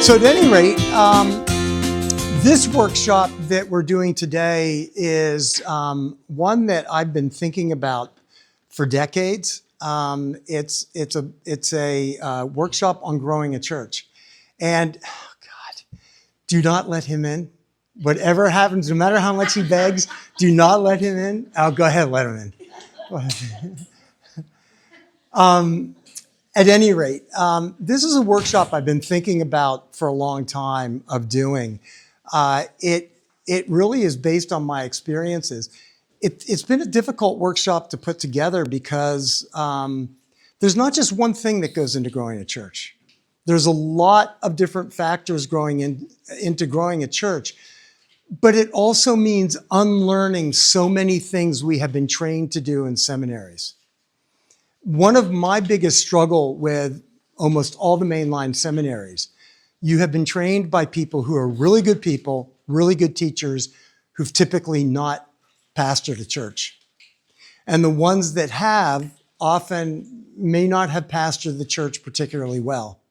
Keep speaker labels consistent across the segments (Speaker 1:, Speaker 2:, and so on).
Speaker 1: So at any rate, this workshop that we're doing today is one that I've been thinking about for decades. It's a workshop on growing a church. And oh God, do not let him in. Whatever happens, no matter how much he begs, do not let him in. Oh, go ahead, let him in. At any rate, this is a workshop I've been thinking about for a long time of doing. It really is based on my experiences. It's been a difficult workshop to put together because there's not just one thing that goes into growing a church. There's a lot of different factors into growing a church, but it also means unlearning so many things we have been trained to do in seminaries. One of my biggest struggle with almost all the mainline seminaries, you have been trained by people who are really good people, really good teachers, who've typically not pastored a church. And the ones that have often may not have pastored the church particularly well.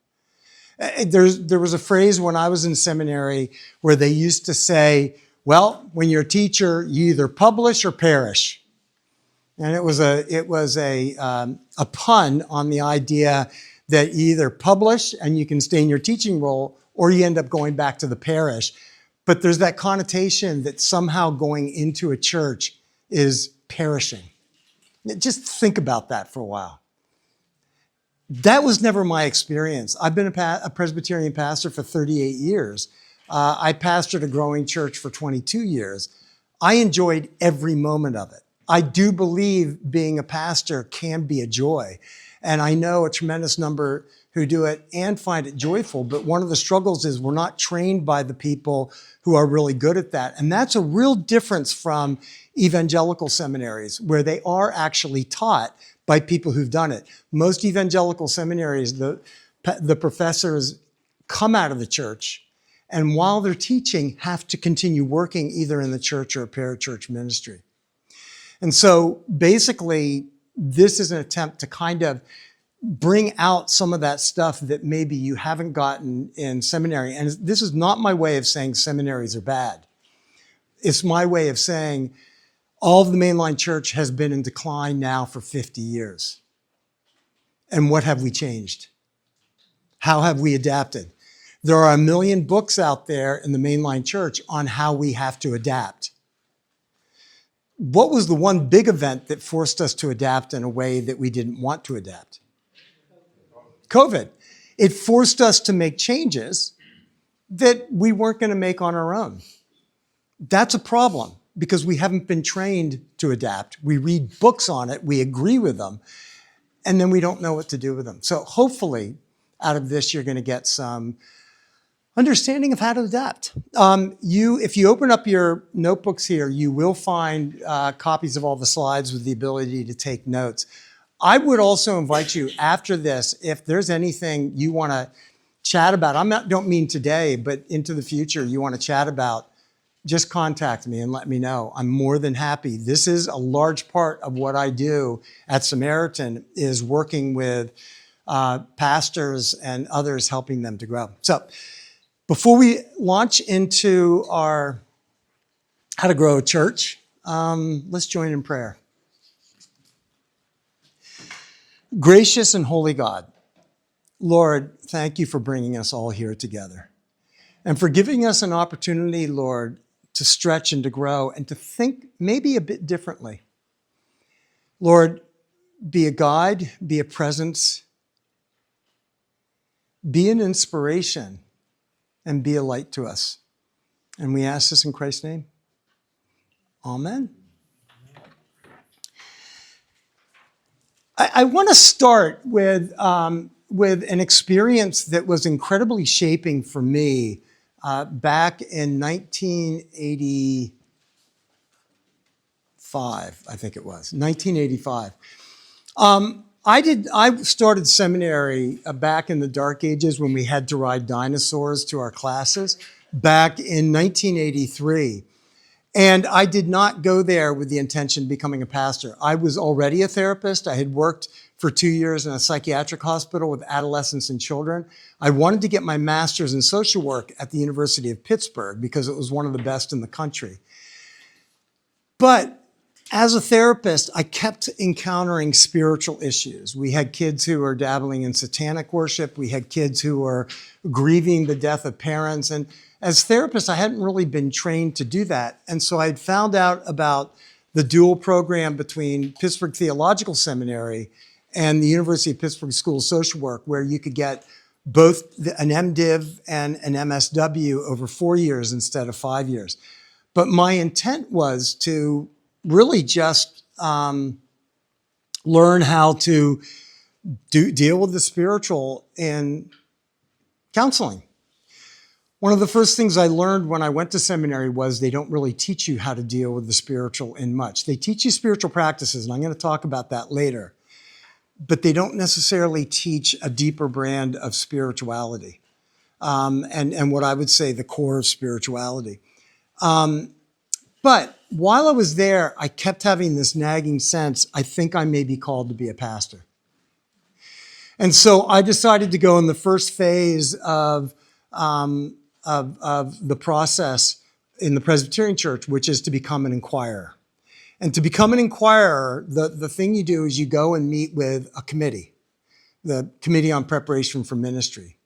Speaker 1: There was a phrase when I was in seminary where they used to say, well, when you're a teacher, you either publish or perish. And it was a pun on the idea that you either publish and you can stay in your teaching role, or you end up going back to the parish. But there's that connotation that somehow going into a church is perishing. Just think about that for a while. That was never my experience. I've been a Presbyterian pastor for 38 years. I pastored a growing church for 22 years. I enjoyed every moment of it. I do believe being a pastor can be a joy. And I know a tremendous number who do it and find it joyful. But one of the struggles is we're not trained by the people who are really good at that. And that's a real difference from evangelical seminaries, where they are actually taught by people who've done it. Most evangelical seminaries, the professors come out of the church, and while they're teaching, have to continue working either in the church or a parachurch ministry. And so basically, this is an attempt to kind of bring out some of that stuff that maybe you haven't gotten in seminary. And this is not my way of saying seminaries are bad. It's my way of saying all of the mainline church has been in decline now for 50 years. And what have we changed? How have we adapted? There are 1 million books out there in the mainline church on how we have to adapt. What was the one big event that forced us to adapt in a way that we didn't want to adapt? COVID. It forced us to make changes that we weren't going to make on our own. That's a problem because we haven't been trained to adapt. We read books on it, we agree with them, and then we don't know what to do with them. So hopefully out of this, you're going to get some understanding of how to adapt. If you open up your notebooks here, you will find copies of all the slides with the ability to take notes. I would also invite you after this, if there's anything you want to chat about, don't mean today, but into the future you want to chat about, just contact me and let me know. I'm more than happy. This is a large part of what I do at Samaritan, is working with pastors and others, helping them to grow. So before we launch into our how to grow a church, let's join in prayer. Gracious and holy God, Lord, thank you for bringing us all here together and for giving us an opportunity, Lord, to stretch and to grow and to think maybe a bit differently. Lord, be a guide, be a presence, be an inspiration, and be a light to us. And we ask this in Christ's name. Amen. I want to start with an experience that was incredibly shaping for me back in 1985, I think it was, 1985. I started seminary back in the dark ages when we had to ride dinosaurs to our classes back in 1983. And I did not go there with the intention of becoming a pastor. I was already a therapist. I had worked for 2 years in a psychiatric hospital with adolescents and children. I wanted to get my master's in social work at the University of Pittsburgh because it was one of the best in the country. But as a therapist, I kept encountering spiritual issues. We had kids who were dabbling in satanic worship. We had kids who were grieving the death of parents. And as therapists, I hadn't really been trained to do that. And so I'd found out about the dual program between Pittsburgh Theological Seminary and the University of Pittsburgh School of Social Work, where you could get both an MDiv and an MSW over 4 years instead of 5 years. But my intent was to really just learn how to deal with the spiritual in counseling. One of the first things I learned when I went to seminary was they don't really teach you how to deal with the spiritual in much. They teach you spiritual practices, and I'm going to talk about that later. But they don't necessarily teach a deeper brand of spirituality and what I would say the core of spirituality. But while I was there, I kept having this nagging sense, I think I may be called to be a pastor. And so I decided to go in the first phase of the process in the Presbyterian Church, which is to become an inquirer. And to become an inquirer, the thing you do is you go and meet with a committee, the Committee on Preparation for Ministry.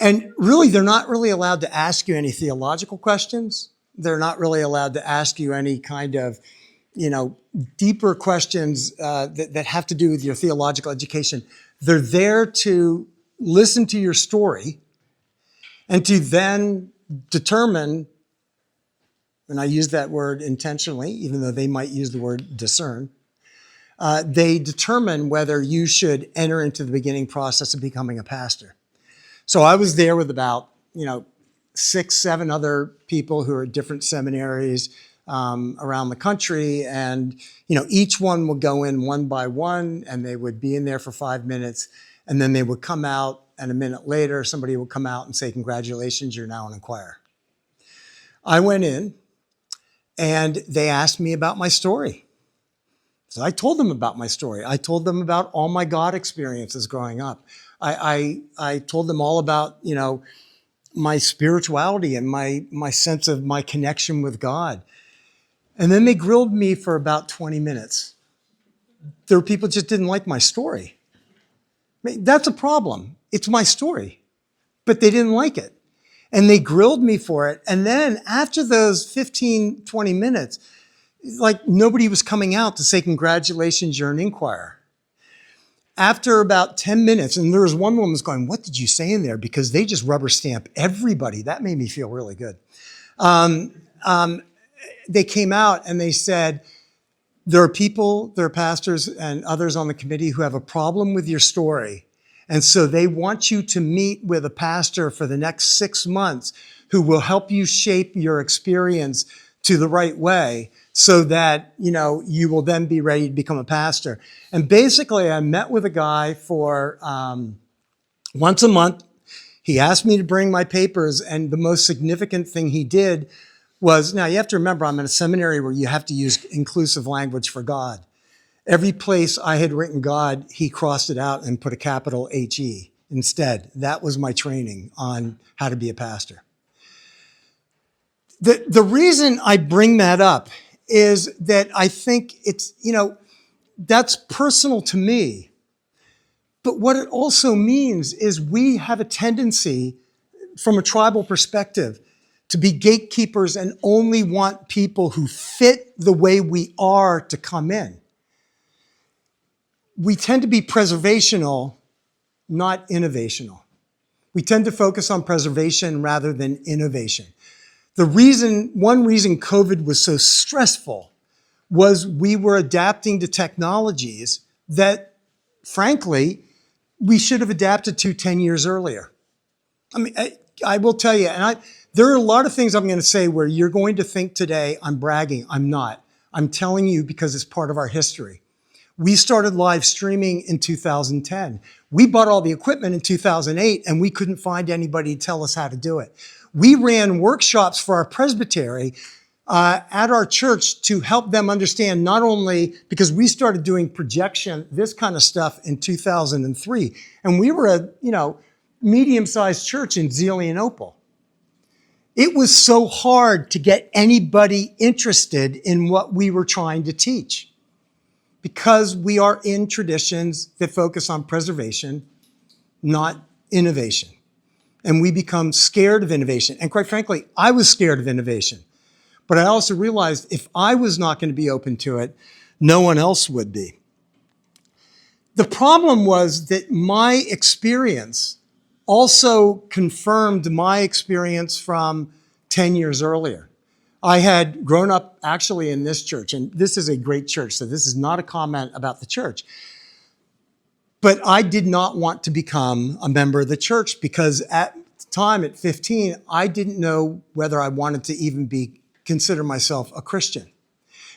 Speaker 1: And really, they're not really allowed to ask you any theological questions. They're not really allowed to ask you any kind of, deeper questions that have to do with your theological education. They're there to listen to your story and to then determine, and I use that word intentionally, even though they might use the word discern, they determine whether you should enter into the beginning process of becoming a pastor. So I was there with about, 6, 7 other people who are at different seminaries around the country. And, each one would go in one by one and they would be in there for 5 minutes. And then they would come out, and a minute later, somebody would come out and say, congratulations, you're now an inquirer. I went in and they asked me about my story. So I told them about my story. I told them about all my God experiences growing up. I told them all about, my spirituality and my sense of my connection with God. And then they grilled me for about 20 minutes. There were people who just didn't like my story. I mean, that's a problem. It's my story. But they didn't like it. And they grilled me for it. And then after those 15, 20 minutes, like nobody was coming out to say, congratulations, you're an inquirer. After about 10 minutes, and there was one woman was going, what did you say in there? Because they just rubber stamp everybody. That made me feel really good. They came out and they said, there are pastors and others on the committee who have a problem with your story. And so they want you to meet with a pastor for the next 6 months who will help you shape your experience to the right way so that, you will then be ready to become a pastor. And basically, I met with a guy for once a month. He asked me to bring my papers, and the most significant thing he did was, now you have to remember, I'm in a seminary where you have to use inclusive language for God. Every place I had written God, he crossed it out and put a capital H-E instead. That was my training on how to be a pastor. The reason I bring that up is that I think it's, that's personal to me. But what it also means is we have a tendency from a tribal perspective to be gatekeepers and only want people who fit the way we are to come in. We tend to be preservational, not innovational. We tend to focus on preservation rather than innovation. One reason COVID was so stressful was we were adapting to technologies that, frankly, we should have adapted to 10 years earlier. I mean, I will tell you, and there are a lot of things I'm going to say where you're going to think today I'm bragging. I'm not. I'm telling you because it's part of our history. We started live streaming in 2010. We bought all the equipment in 2008, and we couldn't find anybody to tell us how to do it. We ran workshops for our presbytery at our church to help them understand, not only because we started doing projection, this kind of stuff in 2003. And we were a, medium-sized church in Zelienople. It was so hard to get anybody interested in what we were trying to teach because we are in traditions that focus on preservation, not innovation. And we become scared of innovation. And quite frankly, I was scared of innovation. But I also realized if I was not going to be open to it, no one else would be. The problem was that my experience also confirmed my experience from 10 years earlier. I had grown up actually in this church, and this is a great church, so this is not a comment about the church. But I did not want to become a member of the church because at the time, at 15, I didn't know whether I wanted to even consider myself a Christian.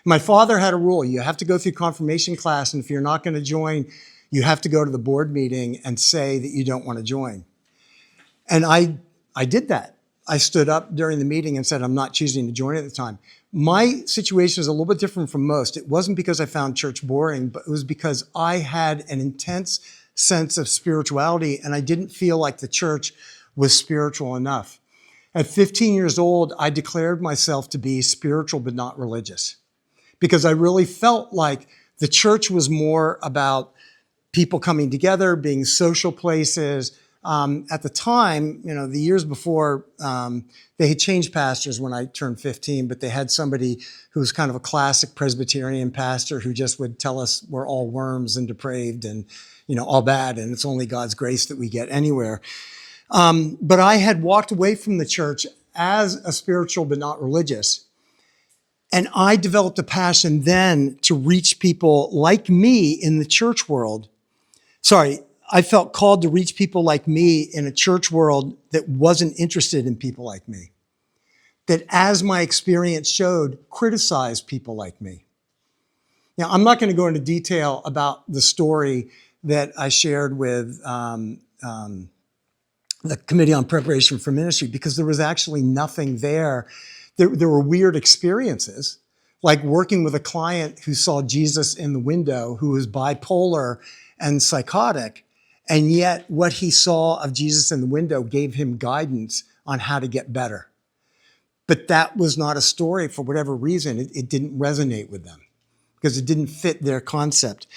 Speaker 1: My father had a rule. You have to go through confirmation class, and if you're not going to join, you have to go to the board meeting and say that you don't want to join. And I did that. I stood up during the meeting and said, I'm not choosing to join at the time. My situation is a little bit different from most. It wasn't because I found church boring, but it was because I had an intense sense of spirituality, and I didn't feel like the church was spiritual enough. At 15 years old, I declared myself to be spiritual but not religious because I really felt like the church was more about people coming together, being social places. At the time, the years before, they had changed pastors when I turned 15, but they had somebody who was kind of a classic Presbyterian pastor who just would tell us we're all worms and depraved and, all bad, and it's only God's grace that we get anywhere. But I had walked away from the church as a spiritual but not religious. And I developed a passion then to reach people like me in the church world. I felt called to reach people like me in a church world that wasn't interested in people like me. That, as my experience showed, criticized people like me. Now, I'm not going to go into detail about the story that I shared with the Committee on Preparation for Ministry because there was actually nothing there. There were weird experiences, like working with a client who saw Jesus in the window, who was bipolar and psychotic. And yet what he saw of Jesus in the window gave him guidance on how to get better. But that was not a story for whatever reason. It didn't resonate with them because it didn't fit their concept.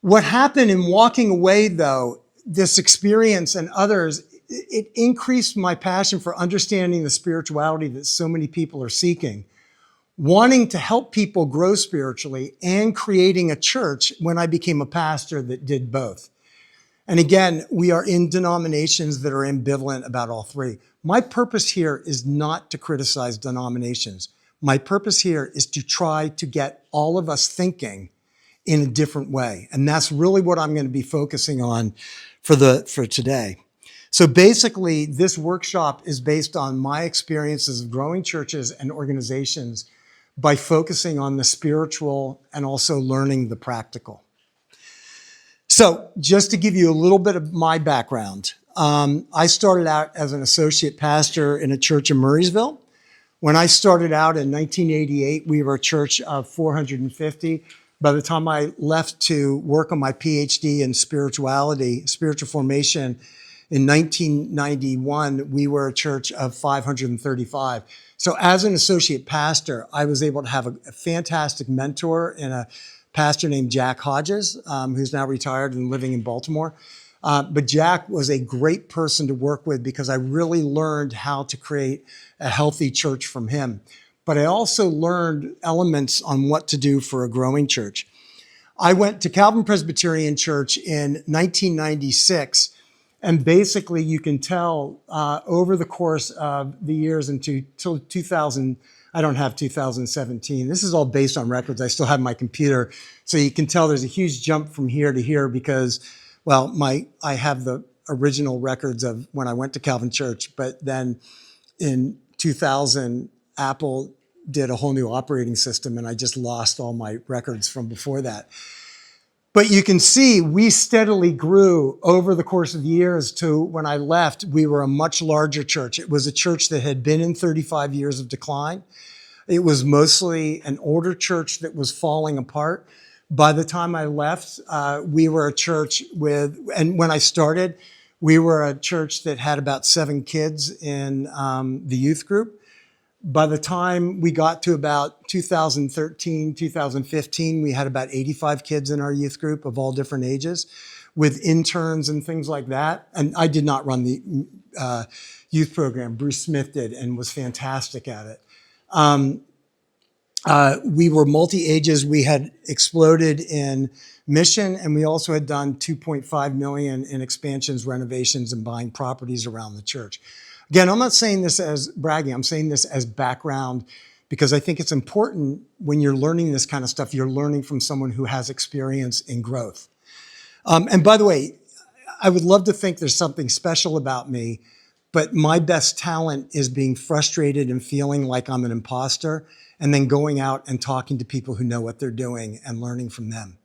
Speaker 1: What happened in walking away, though, this experience and others, it increased my passion for understanding the spirituality that so many people are seeking, wanting to help people grow spiritually and creating a church when I became a pastor that did both. And again, we are in denominations that are ambivalent about all three. My purpose here is not to criticize denominations. My purpose here is to try to get all of us thinking in a different way. And that's really what I'm going to be focusing on for today. So basically, this workshop is based on my experiences of growing churches and organizations by focusing on the spiritual and also learning the practical. So just to give you a little bit of my background, I started out as an associate pastor in a church in Murraysville. When I started out in 1988, we were a church of 450. By the time I left to work on my PhD in spirituality, spiritual formation, in 1991, we were a church of 535. So as an associate pastor, I was able to have a fantastic mentor in a pastor named Jack Hodges, who's now retired and living in Baltimore. But Jack was a great person to work with because I really learned how to create a healthy church from him. But I also learned elements on what to do for a growing church. I went to Calvin Presbyterian Church in 1996, and basically you can tell over the course of the years until 2000, I don't have 2017. This is all based on records. I still have my computer. So you can tell there's a huge jump from here to here because, well, I have the original records of when I went to Calvin Church, but then in 2000, Apple did a whole new operating system and I just lost all my records from before that. But you can see we steadily grew over the course of years to when I left, we were a much larger church. It was a church that had been in 35 years of decline. It was mostly an older church that was falling apart. By the time I left, we were a church and when I started, we were a church that had about 7 kids in the youth group. By the time we got to about 2013, 2015, we had about 85 kids in our youth group of all different ages with interns and things like that. And I did not run the youth program. Bruce Smith did and was fantastic at it. We were multi-ages. We had exploded in mission, and we also had done 2.5 million in expansions, renovations, and buying properties around the church. Again, I'm not saying this as bragging. I'm saying this as background because I think it's important when you're learning this kind of stuff, you're learning from someone who has experience in growth. And by the way, I would love to think there's something special about me, but my best talent is being frustrated and feeling like I'm an imposter and then going out and talking to people who know what they're doing and learning from them,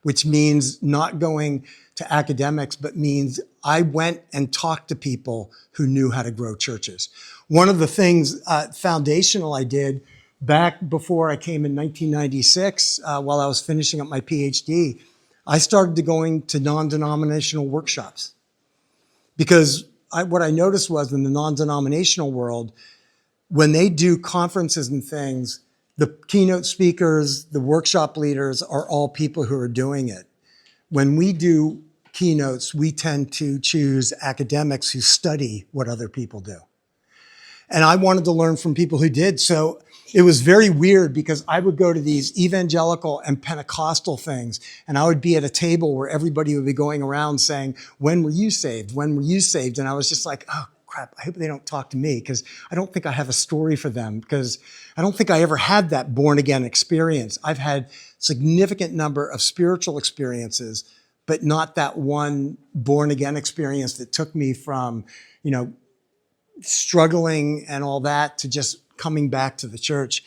Speaker 1: which means not going to academics, but means I went and talked to people who knew how to grow churches. One of the things foundational I did back before I came in 1996, while I was finishing up my PhD, I started going to non-denominational workshops because what I noticed was in the non-denominational world, when they do conferences and things, the keynote speakers, the workshop leaders are all people who are doing it. When we do keynotes, we tend to choose academics who study what other people do. And I wanted to learn from people who did. So it was very weird because I would go to these evangelical and Pentecostal things, and I would be at a table where everybody would be going around saying, when were you saved? When were you saved? And I was just like, oh, crap, I hope they don't talk to me because I don't think I have a story for them because I don't think I ever had that born again experience. I've had significant number of spiritual experiences, but not that one born again experience that took me from, struggling and all that to just coming back to the church.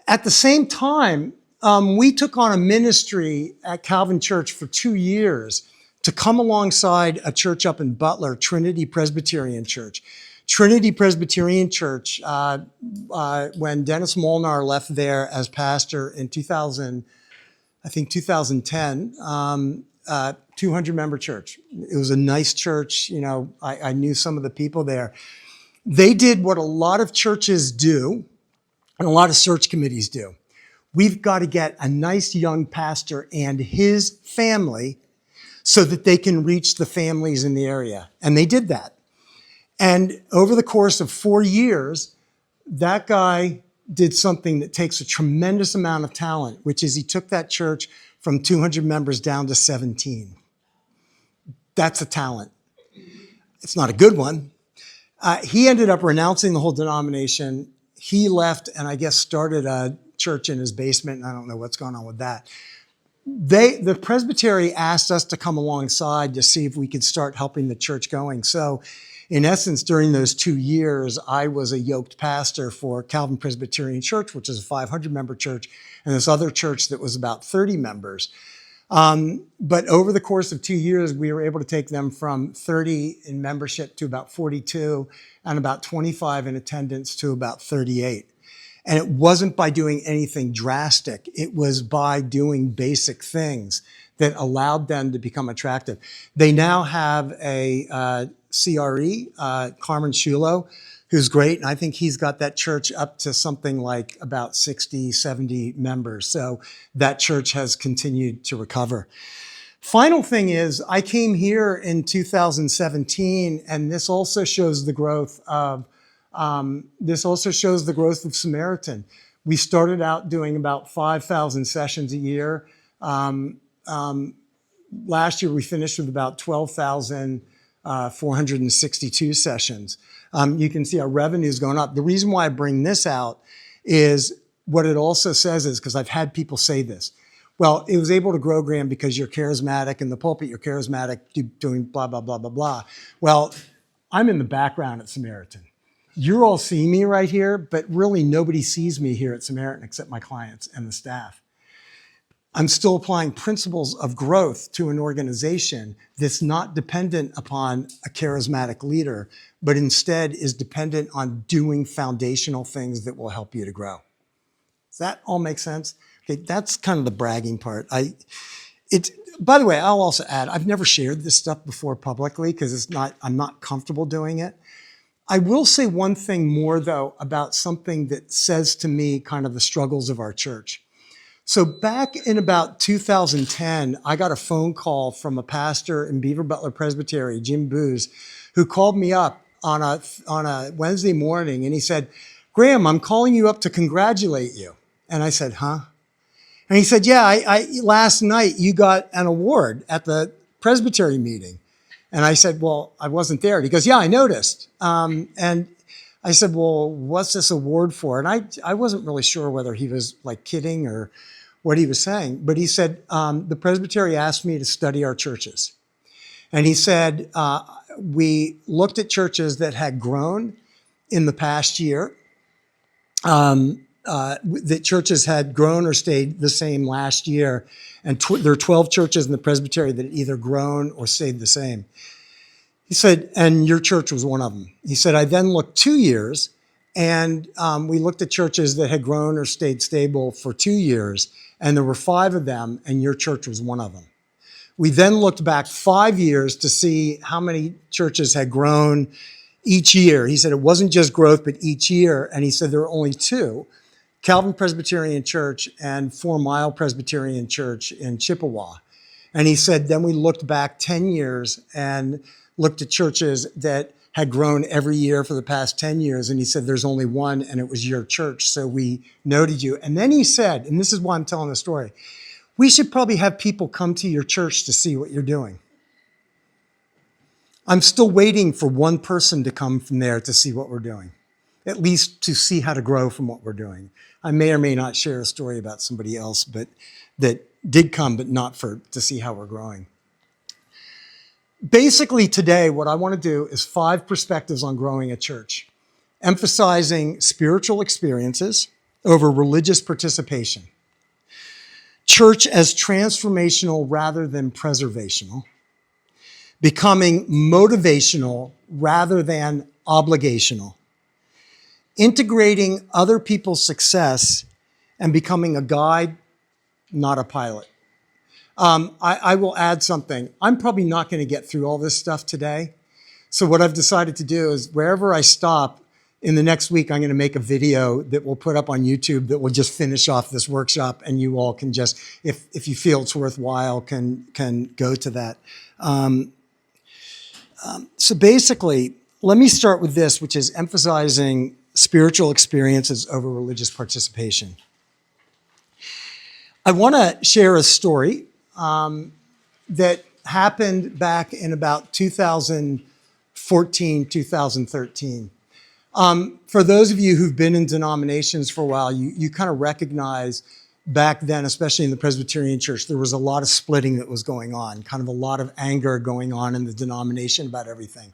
Speaker 1: At the same time, we took on a ministry at Calvin Church for 2 years to come alongside a church up in Butler, Trinity Presbyterian Church. Trinity Presbyterian Church, when Dennis Molnar left there as pastor in 2010, 200-member church. It was a nice church. I knew some of the people there. They did what a lot of churches do and a lot of search committees do. We've got to get a nice young pastor and his family so that they can reach the families in the area. And they did that. And over the course of 4 years, that guy did something that takes a tremendous amount of talent, which is he took that church from 200 members down to 17. That's a talent. It's not a good one. He ended up renouncing the whole denomination. He left and I guess started a church in his basement, and I don't know what's going on with that. The presbytery asked us to come alongside to see if we could start helping the church going. So in essence, during those 2 years, I was a yoked pastor for Calvin Presbyterian Church, which is a 500-member church, and this other church that was about 30 members. But over the course of 2 years, we were able to take them from 30 in membership to about 42 and about 25 in attendance to about 38. And it wasn't by doing anything drastic. It was by doing basic things that allowed them to become attractive. They now have a CRE, Carmen Shulo, who's great. And I think he's got that church up to something like about 60, 70 members. So that church has continued to recover. Final thing is, I came here in 2017, and this also shows the growth of Samaritan. We started out doing about 5,000 sessions a year. Last year, we finished with about 12,462 sessions. You can see our revenue is going up. The reason why I bring this out is what it also says is, because I've had people say this, well, it was able to grow, Graham, because you're charismatic in the pulpit, you're charismatic doing blah, blah, blah, blah, blah. Well, I'm in the background at Samaritan. You're all seeing me right here, but really nobody sees me here at Samaritan except my clients and the staff. I'm still applying principles of growth to an organization that's not dependent upon a charismatic leader, but instead is dependent on doing foundational things that will help you to grow. Does that all make sense? Okay, that's kind of the bragging part. By the way, I'll also add, I've never shared this stuff before publicly because I'm not comfortable doing it. I will say one thing more though about something that says to me kind of the struggles of our church. So back in about 2010, I got a phone call from a pastor in Beaver Butler Presbytery, Jim Booz, who called me up on a Wednesday morning and he said, "Graham, I'm calling you up to congratulate you." And I said, "Huh?" And he said, "Yeah, last night you got an award at the Presbytery meeting." And I said, "Well, I wasn't there." And he goes, "Yeah, I noticed." And I said, "Well, what's this award for?" And I wasn't really sure whether he was like kidding or what he was saying. But he said, "The Presbytery asked me to study our churches." And he said, we looked at churches that had grown in the past year, that churches had grown or stayed the same last year. And there are 12 churches in the Presbytery that had either grown or stayed the same. He said, and your church was one of them. He said, I then looked 2 years and we looked at churches that had grown or stayed stable for 2 years. And there were 5 of them and your church was one of them. We then looked back 5 years to see how many churches had grown each year. He said it wasn't just growth, but each year. And he said there were only 2, Calvin Presbyterian Church and 4 Mile Presbyterian Church in Chippewa. And he said, then we looked back 10 years and looked at churches that had grown every year for the past 10 years. And he said, there's only one, and it was your church. So we noted you. And then he said, and this is why I'm telling the story, we should probably have people come to your church to see what you're doing. I'm still waiting for one person to come from there to see what we're doing, at least to see how to grow from what we're doing. I may or may not share a story about somebody else, but that did come, but not to see how we're growing. Basically today, what I want to do is 5 perspectives on growing a church, emphasizing spiritual experiences over religious participation. Church as transformational rather than preservational, becoming motivational rather than obligational, integrating other people's success and becoming a guide, not a pilot. I will add something. I'm probably not going to get through all this stuff today. So what I've decided to do is wherever I stop, in the next week, I'm going to make a video that we'll put up on YouTube that will just finish off this workshop, and you all can just, if you feel it's worthwhile, can go to that. So basically, let me start with this, which is emphasizing spiritual experiences over religious participation. I want to share a story that happened back in about 2014, 2013. For those of you who've been in denominations for a while, you kind of recognize back then, especially in the Presbyterian Church, there was a lot of splitting that was going on, kind of a lot of anger going on in the denomination about everything.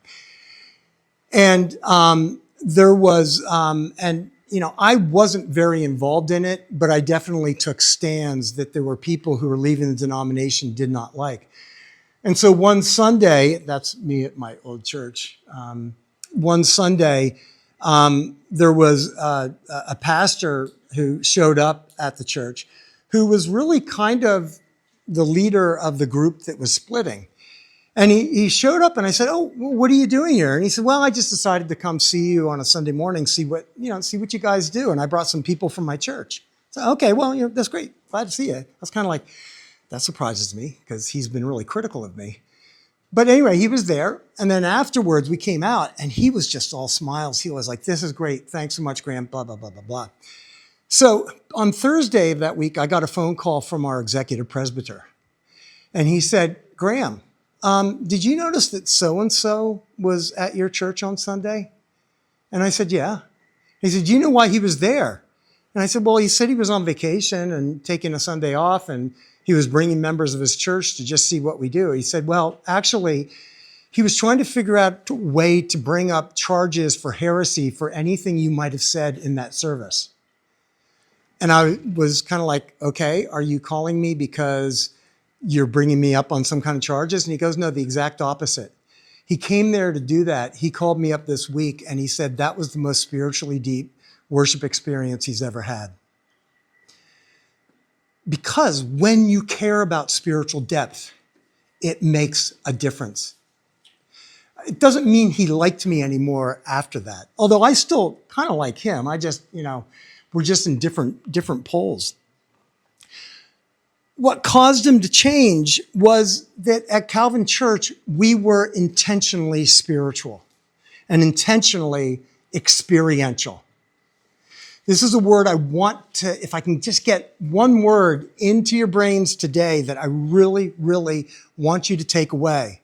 Speaker 1: And there was, and you know, I wasn't very involved in it, but I definitely took stands that there were people who were leaving the denomination did not like. And so one Sunday, that's me at my old church, one Sunday, there was a pastor who showed up at the church who was really kind of the leader of the group that was splitting. And he showed up and I said, "Oh, well, what are you doing here?" And he said, "Well, I just decided to come see you on a Sunday morning, see what you guys do. And I brought some people from my church." So, okay, well, that's great. Glad to see you. I was kind of like, that surprises me because he's been really critical of me. But anyway, he was there. And then afterwards we came out and he was just all smiles. He was like, "This is great. Thanks so much, Graham, blah, blah, blah, blah, blah." So on Thursday of that week, I got a phone call from our executive presbyter. And he said, "Graham, did you notice that so-and-so was at your church on Sunday?" And I said, "Yeah." He said, "Do you know why he was there?" And I said, "Well, he said he was on vacation and taking a Sunday off and he was bringing members of his church to just see what we do." He said, "Well, actually, he was trying to figure out a way to bring up charges for heresy for anything you might have said in that service." And I was kind of like, okay, are you calling me because you're bringing me up on some kind of charges? And he goes, no, the exact opposite. He came there to do that. He called me up this week and he said that was the most spiritually deep worship experience he's ever had. Because when you care about spiritual depth, it makes a difference. It doesn't mean he liked me anymore after that. Although I still kind of like him. I just, we're just in different poles. What caused him to change was that at Calvin Church, we were intentionally spiritual and intentionally experiential. This is a word I want to, if I can just get one word into your brains today that I really, really want you to take away.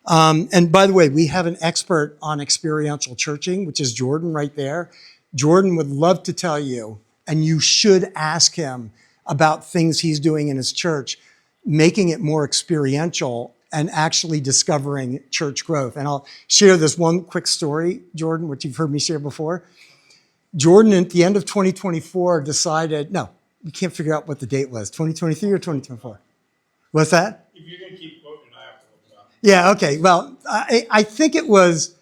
Speaker 1: And by the way, we have an expert on experiential churching, which is Jordan right there. Jordan would love to tell you, and you should ask him about things he's doing in his church, making it more experiential and actually discovering church growth. And I'll share this one quick story, Jordan, which you've heard me share before. Jordan, at the end of 2024, decided, no, you can't figure out what the date was, 2023 or 2024? What's that?
Speaker 2: If you're going to keep quoting, I have to look it up.
Speaker 1: Yeah, okay. Well, I think it was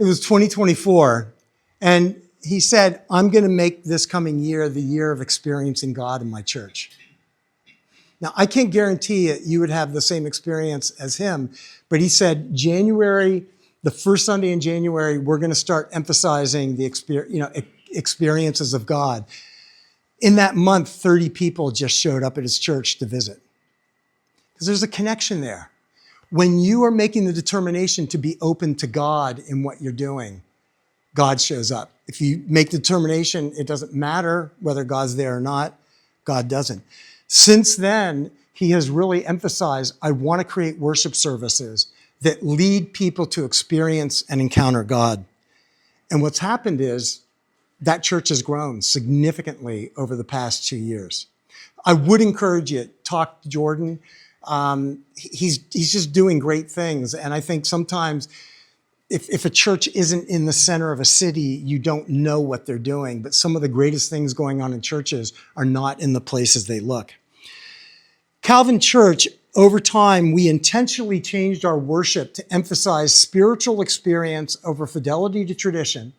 Speaker 1: 2024. And he said, I'm going to make this coming year the year of experiencing God in my church. Now, I can't guarantee you would have the same experience as him, but he said, January, the first Sunday in January, we're going to start emphasizing the experiences of God. In that month, 30 people just showed up at his church to visit. Because there's a connection there. When you are making the determination to be open to God in what you're doing, God shows up. If you make the determination, it doesn't matter whether God's there or not, God doesn't. Since then, he has really emphasized, I want to create worship services that lead people to experience and encounter God. And what's happened is that church has grown significantly over the past 2 years. I would encourage you, talk to Jordan. He's just doing great things. And I think sometimes if a church isn't in the center of a city, you don't know what they're doing. But some of the greatest things going on in churches are not in the places they look. Calvin Church, over time, we intentionally changed our worship to emphasize spiritual experience over fidelity to tradition,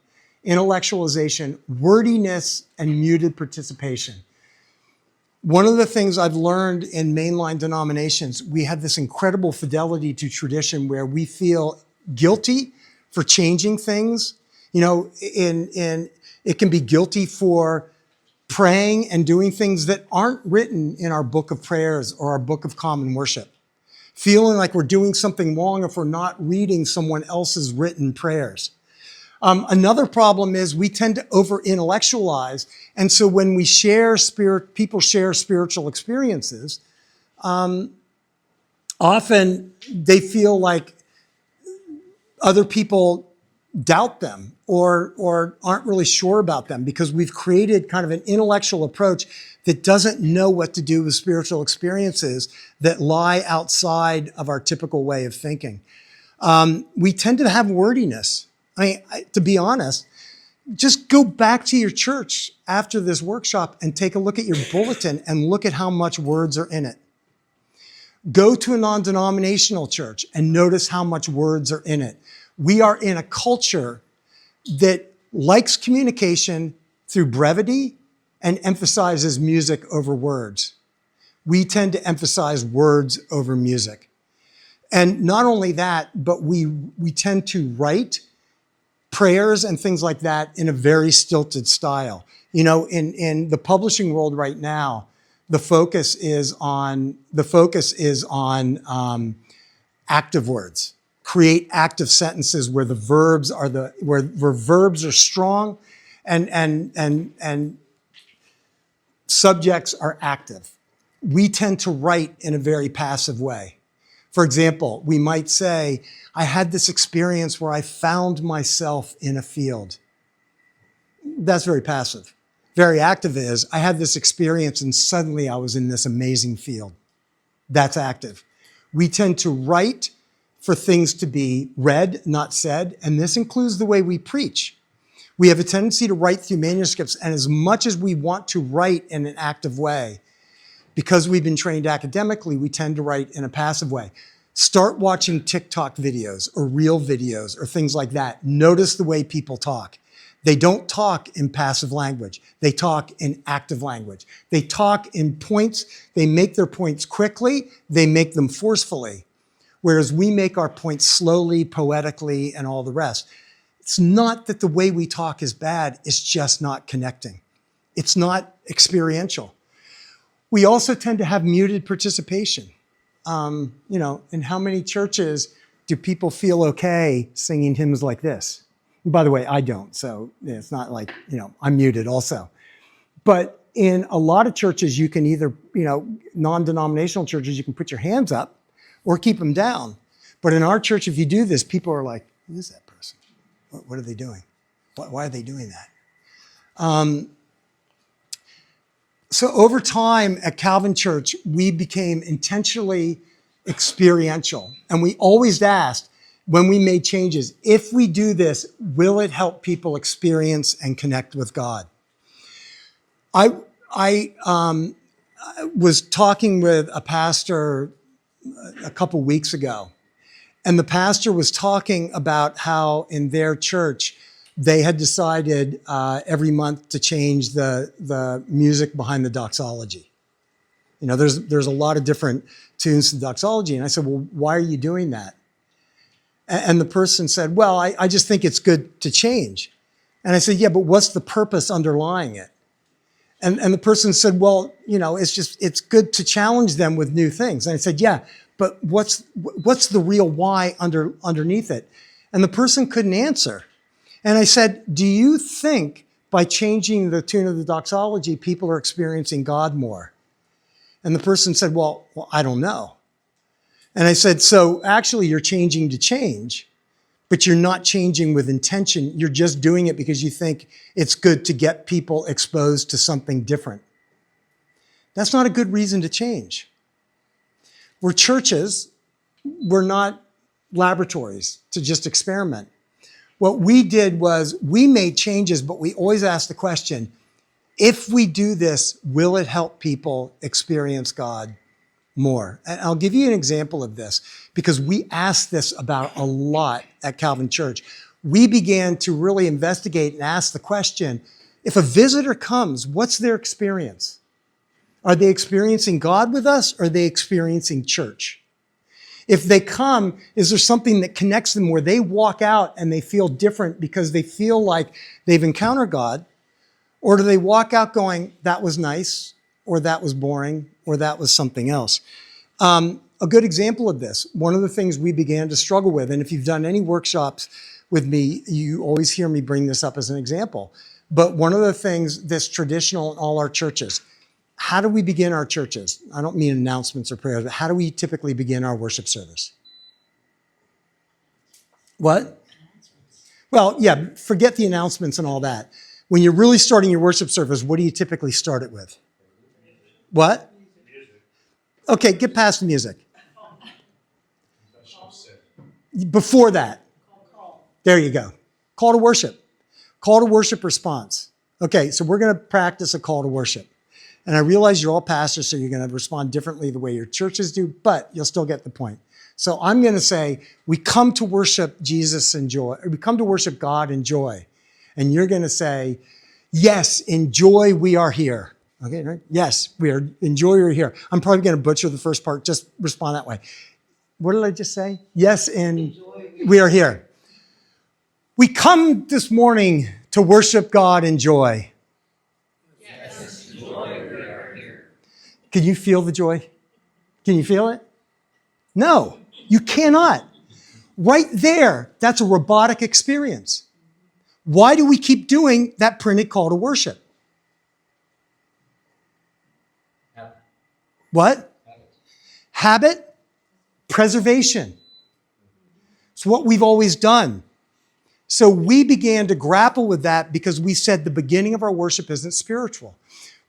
Speaker 1: intellectualization, wordiness, and muted participation. One of the things I've learned in mainline denominations, we have this incredible fidelity to tradition where we feel guilty for changing things. It can be guilty for praying and doing things that aren't written in our book of prayers or our book of common worship. Feeling like we're doing something wrong if we're not reading someone else's written prayers. Another problem is we tend to over-intellectualize. And so when people share spiritual experiences, often they feel like other people doubt them or aren't really sure about them because we've created kind of an intellectual approach that doesn't know what to do with spiritual experiences that lie outside of our typical way of thinking. We tend to have wordiness. To be honest, just go back to your church after this workshop and take a look at your bulletin and look at how much words are in it. Go to a non-denominational church and notice how much words are in it. We are in a culture that likes communication through brevity and emphasizes music over words. We tend to emphasize words over music. And not only that, but we tend to write prayers and things like that in a very stilted style. In the publishing world right now, the focus is on active words. Create active sentences where the verbs are where verbs are strong and subjects are active. We tend to write in a very passive way. For example, we might say, I had this experience where I found myself in a field. That's very passive. Very active is, I had this experience and suddenly I was in this amazing field. That's active. We tend to write for things to be read, not said, and this includes the way we preach. We have a tendency to write through manuscripts, and as much as we want to write in an active way, because we've been trained academically, we tend to write in a passive way. Start watching TikTok videos or reel videos or things like that. Notice the way people talk. They don't talk in passive language. They talk in active language. They talk in points. They make their points quickly. They make them forcefully. Whereas we make our points slowly, poetically, and all the rest. It's not that the way we talk is bad. It's just not connecting. It's not experiential. We also tend to have muted participation. In how many churches do people feel okay singing hymns like this? And by the way, I don't, so it's not like, I'm muted also. But in a lot of churches, you can either, non-denominational churches, you can put your hands up or keep them down. But in our church, if you do this, people are like, who is that person? What are they doing? Why are they doing that? So over time at Calvin Church, we became intentionally experiential. And we always asked, when we made changes, if we do this, will it help people experience and connect with God? I was talking with a pastor a couple weeks ago, and the pastor was talking about how in their church, they had decided every month to change the music behind the doxology. There's a lot of different tunes to doxology. And I said, well, why are you doing that? And the person said, well, I just think it's good to change. And I said, yeah, but what's the purpose underlying it? And the person said, well, it's good to challenge them with new things. And I said, yeah, but what's the real why underneath it? And the person couldn't answer. And I said, do you think by changing the tune of the doxology, people are experiencing God more? And the person said, well, I don't know. And I said, so actually you're changing to change, but you're not changing with intention. You're just doing it because you think it's good to get people exposed to something different. That's not a good reason to change. We're churches. We're not laboratories to just experiment. What we did was we made changes, but we always asked the question, if we do this, will it help people experience God more? And I'll give you an example of this because we asked this about a lot at Calvin Church. We began to really investigate and ask the question, if a visitor comes, what's their experience? Are they experiencing God with us or are they experiencing church? If they come, is there something that connects them where they walk out and they feel different because they feel like they've encountered God? Or do they walk out going, that was nice, or that was boring, or that was something else? A good example of this, one of the things we began to struggle with, and if you've done any workshops with me, you always hear me bring this up as an example. But one of the things that's traditional in all our churches, how do we begin our churches? I don't mean announcements or prayers, but how do we typically begin our worship service? What? Well, yeah, forget the announcements and all that. When you're really starting your worship service, what do you typically start it with? What? Okay, get past the music. Before that. There you go. Call to worship. Call to worship response. Okay, so we're going to practice a call to worship. And I realize you're all pastors, so you're going to respond differently the way your churches do, but you'll still get the point. So I'm going to say, we come to worship Jesus in joy. We come to worship God in joy. And you're going to say, yes, in joy we are here. Okay, right? Yes, we are in joy we're here. I'm probably going to butcher the first part. Just respond that way. What did I just say? Yes, we are here. We come this morning to worship God in joy.
Speaker 3: Yes, in joy we are here.
Speaker 1: Can you feel the joy? Can you feel it? No, you cannot. Right there, that's a robotic experience. Why do we keep doing that printed call to worship?
Speaker 3: Habit.
Speaker 1: What? Habit? Preservation. It's what we've always done. So we began to grapple with that because we said the beginning of our worship isn't spiritual.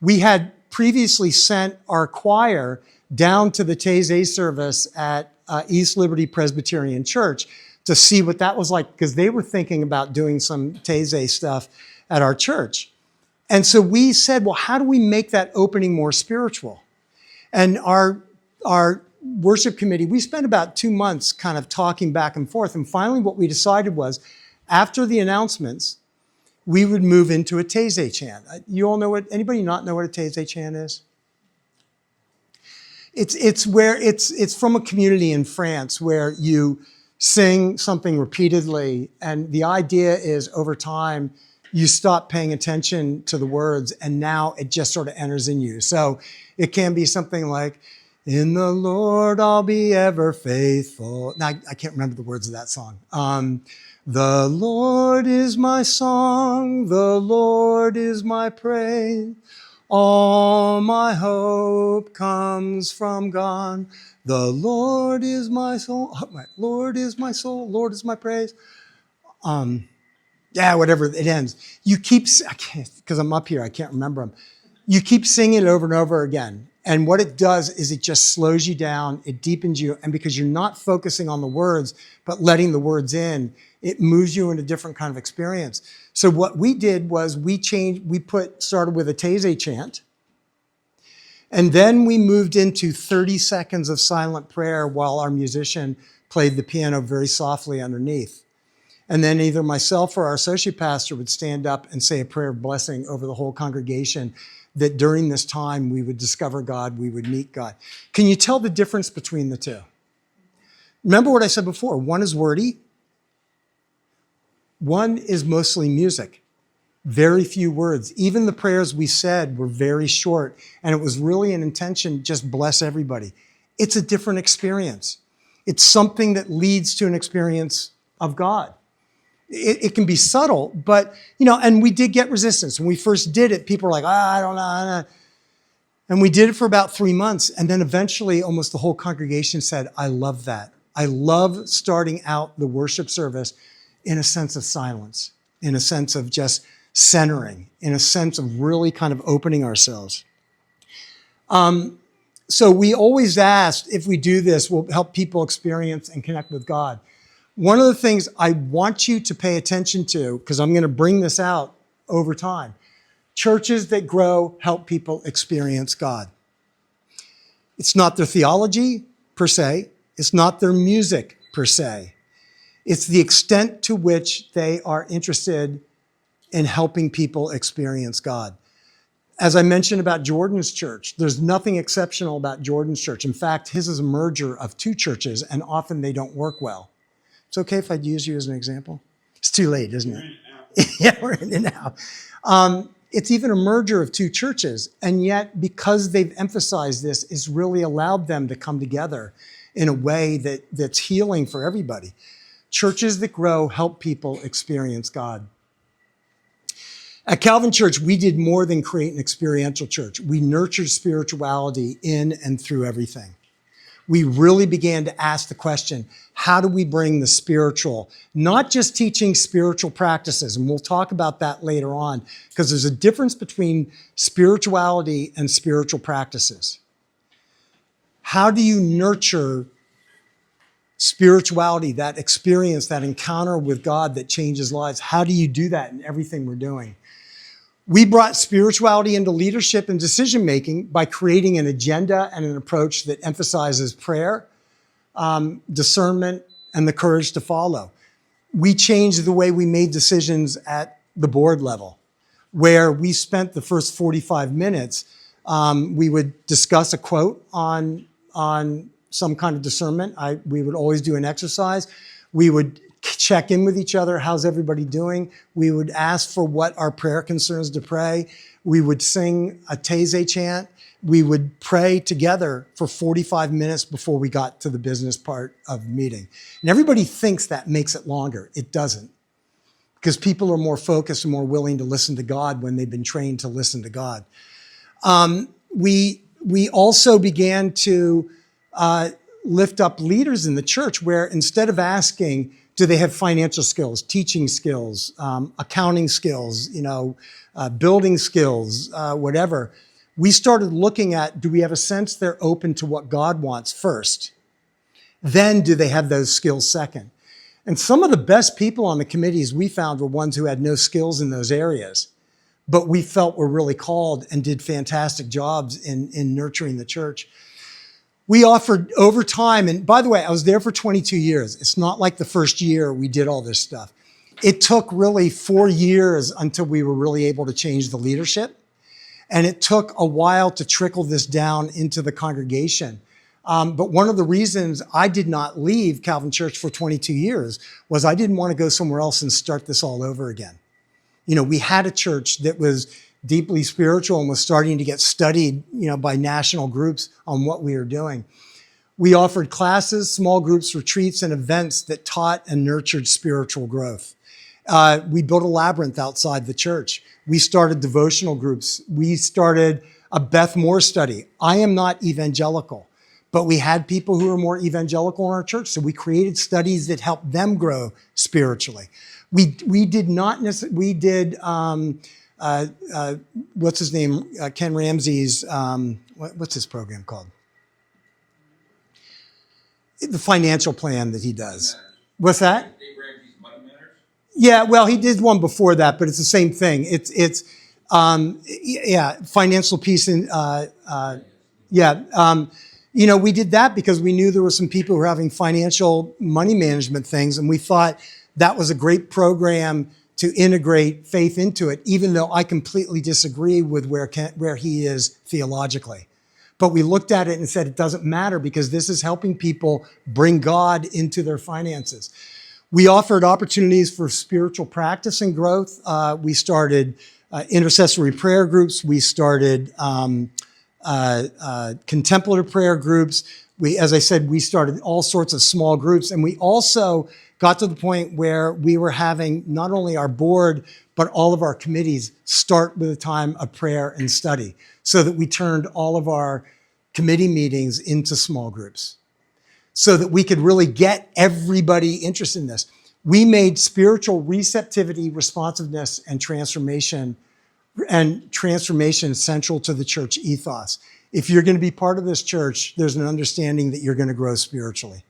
Speaker 1: We had previously sent our choir down to the Taizé service at East Liberty Presbyterian Church to see what that was like, because they were thinking about doing some Taizé stuff at our church. And so we said, well, how do we make that opening more spiritual? And our worship committee, we spent about 2 months kind of talking back and forth. And finally, what we decided was, after the announcements, we would move into a Taizé chant. You all know what, anybody not know what a Taizé chant is? It's from a community in France where you sing something repeatedly, and the idea is over time you stop paying attention to the words, and now it just sort of enters in you. So it can be something like, "In the Lord I'll be ever faithful." Now I can't remember the words of that song. The Lord is my song, the Lord is my praise. All my hope comes from God. The Lord is my soul. Lord is my soul. Lord is my praise. Whatever it ends. You keep, I can't, because I'm up here, I can't remember them. You keep singing it over and over again. And what it does is it just slows you down. It deepens you. And because you're not focusing on the words, but letting the words in, it moves you in a different kind of experience. So what we did was started with a Taizé chant. And then we moved into 30 seconds of silent prayer while our musician played the piano very softly underneath. And then either myself or our associate pastor would stand up and say a prayer of blessing over the whole congregation, that during this time we would discover God, we would meet God. Can you tell the difference between the two? Remember what I said before, one is wordy, one is mostly music. Very few words. Even the prayers we said were very short, and it was really an intention, just bless everybody. It's a different experience. It's something that leads to an experience of God. It can be subtle, but, and we did get resistance. When we first did it, people were like, I don't know. And we did it for about 3 months. And then eventually almost the whole congregation said, I love that. I love starting out the worship service in a sense of silence, in a sense of just centering, in a sense of really kind of opening ourselves. So we always asked, if we do this, we'll help people experience and connect with God. One of the things I want you to pay attention to, because I'm going to bring this out over time, churches that grow help people experience God. It's not their theology per se. It's not their music per se. It's the extent to which they are interested in helping people experience God. As I mentioned about Jordan's church, there's nothing exceptional about Jordan's church. In fact, his is a merger of 2 churches, and often they don't work well. It's okay if I'd use you as an example? It's too late, isn't it? Yeah, we're in it now. It's even a merger of 2 churches, and yet because they've emphasized this, it's really allowed them to come together in a way that's healing for everybody. Churches that grow help people experience God. At Calvin Church, we did more than create an experiential church. We nurtured spirituality in and through everything. We really began to ask the question, how do we bring the spiritual, not just teaching spiritual practices, and we'll talk about that later on, because there's a difference between spirituality and spiritual practices. How do you nurture spirituality, that experience, that encounter with God that changes lives? How do you do that in everything we're doing? We brought spirituality into leadership and decision-making by creating an agenda and an approach that emphasizes prayer, discernment, and the courage to follow. We changed the way we made decisions at the board level, where we spent the first 45 minutes, we would discuss a quote on some kind of discernment. We would always do an exercise. We would check in with each other. How's everybody doing? We would ask for what our prayer concerns to pray. We would sing a Taizé chant. We would pray together for 45 minutes before we got to the business part of the meeting. And everybody thinks that makes it longer. It doesn't, because people are more focused and more willing to listen to God when they've been trained to listen to God. We also began to lift up leaders in the church, where instead of asking, do they have financial skills, teaching skills, accounting skills, building skills, whatever, we started looking at, do we have a sense they're open to what God wants first? Then do they have those skills second? And some of the best people on the committees we found were ones who had no skills in those areas, but we felt were really called and did fantastic jobs in nurturing the church. We offered overtime, and by the way, I was there for 22 years. It's not like the first year we did all this stuff. It took really 4 years until we were really able to change the leadership. And it took a while to trickle this down into the congregation. But one of the reasons I did not leave Calvin Church for 22 years was I didn't want to go somewhere else and start this all over again. You know, we had a church that was deeply spiritual and was starting to get studied, you know, by national groups on what we were doing. We offered classes, small groups, retreats, and events that taught and nurtured spiritual growth. We built a labyrinth outside the church. We started devotional groups. We started a Beth Moore study. I am not evangelical, but we had people who were more evangelical in our church, so we created studies that helped them grow spiritually. We did not necessarily, we did, what's his name? Ken Ramsey's, what's his program called? The financial plan that he does. What's that? Yeah, well, he did one before that, but it's the same thing. It's financial peace and you know, we did that because we knew there were some people who were having financial money management things, and we thought that was a great program to integrate faith into it, even though I completely disagree with where he is theologically. But we looked at it and said it doesn't matter because this is helping people bring God into their finances. We offered opportunities for spiritual practice and growth. We started intercessory prayer groups. We started contemplative prayer groups. As I said, we started all sorts of small groups. And we also got to the point where we were having not only our board, but all of our committees start with a time of prayer and study so that we turned all of our committee meetings into small groups, so that we could really get everybody interested in this. We made spiritual receptivity, responsiveness, and transformation central to the church ethos. If you're going to be part of this church, there's an understanding that you're going to grow spiritually.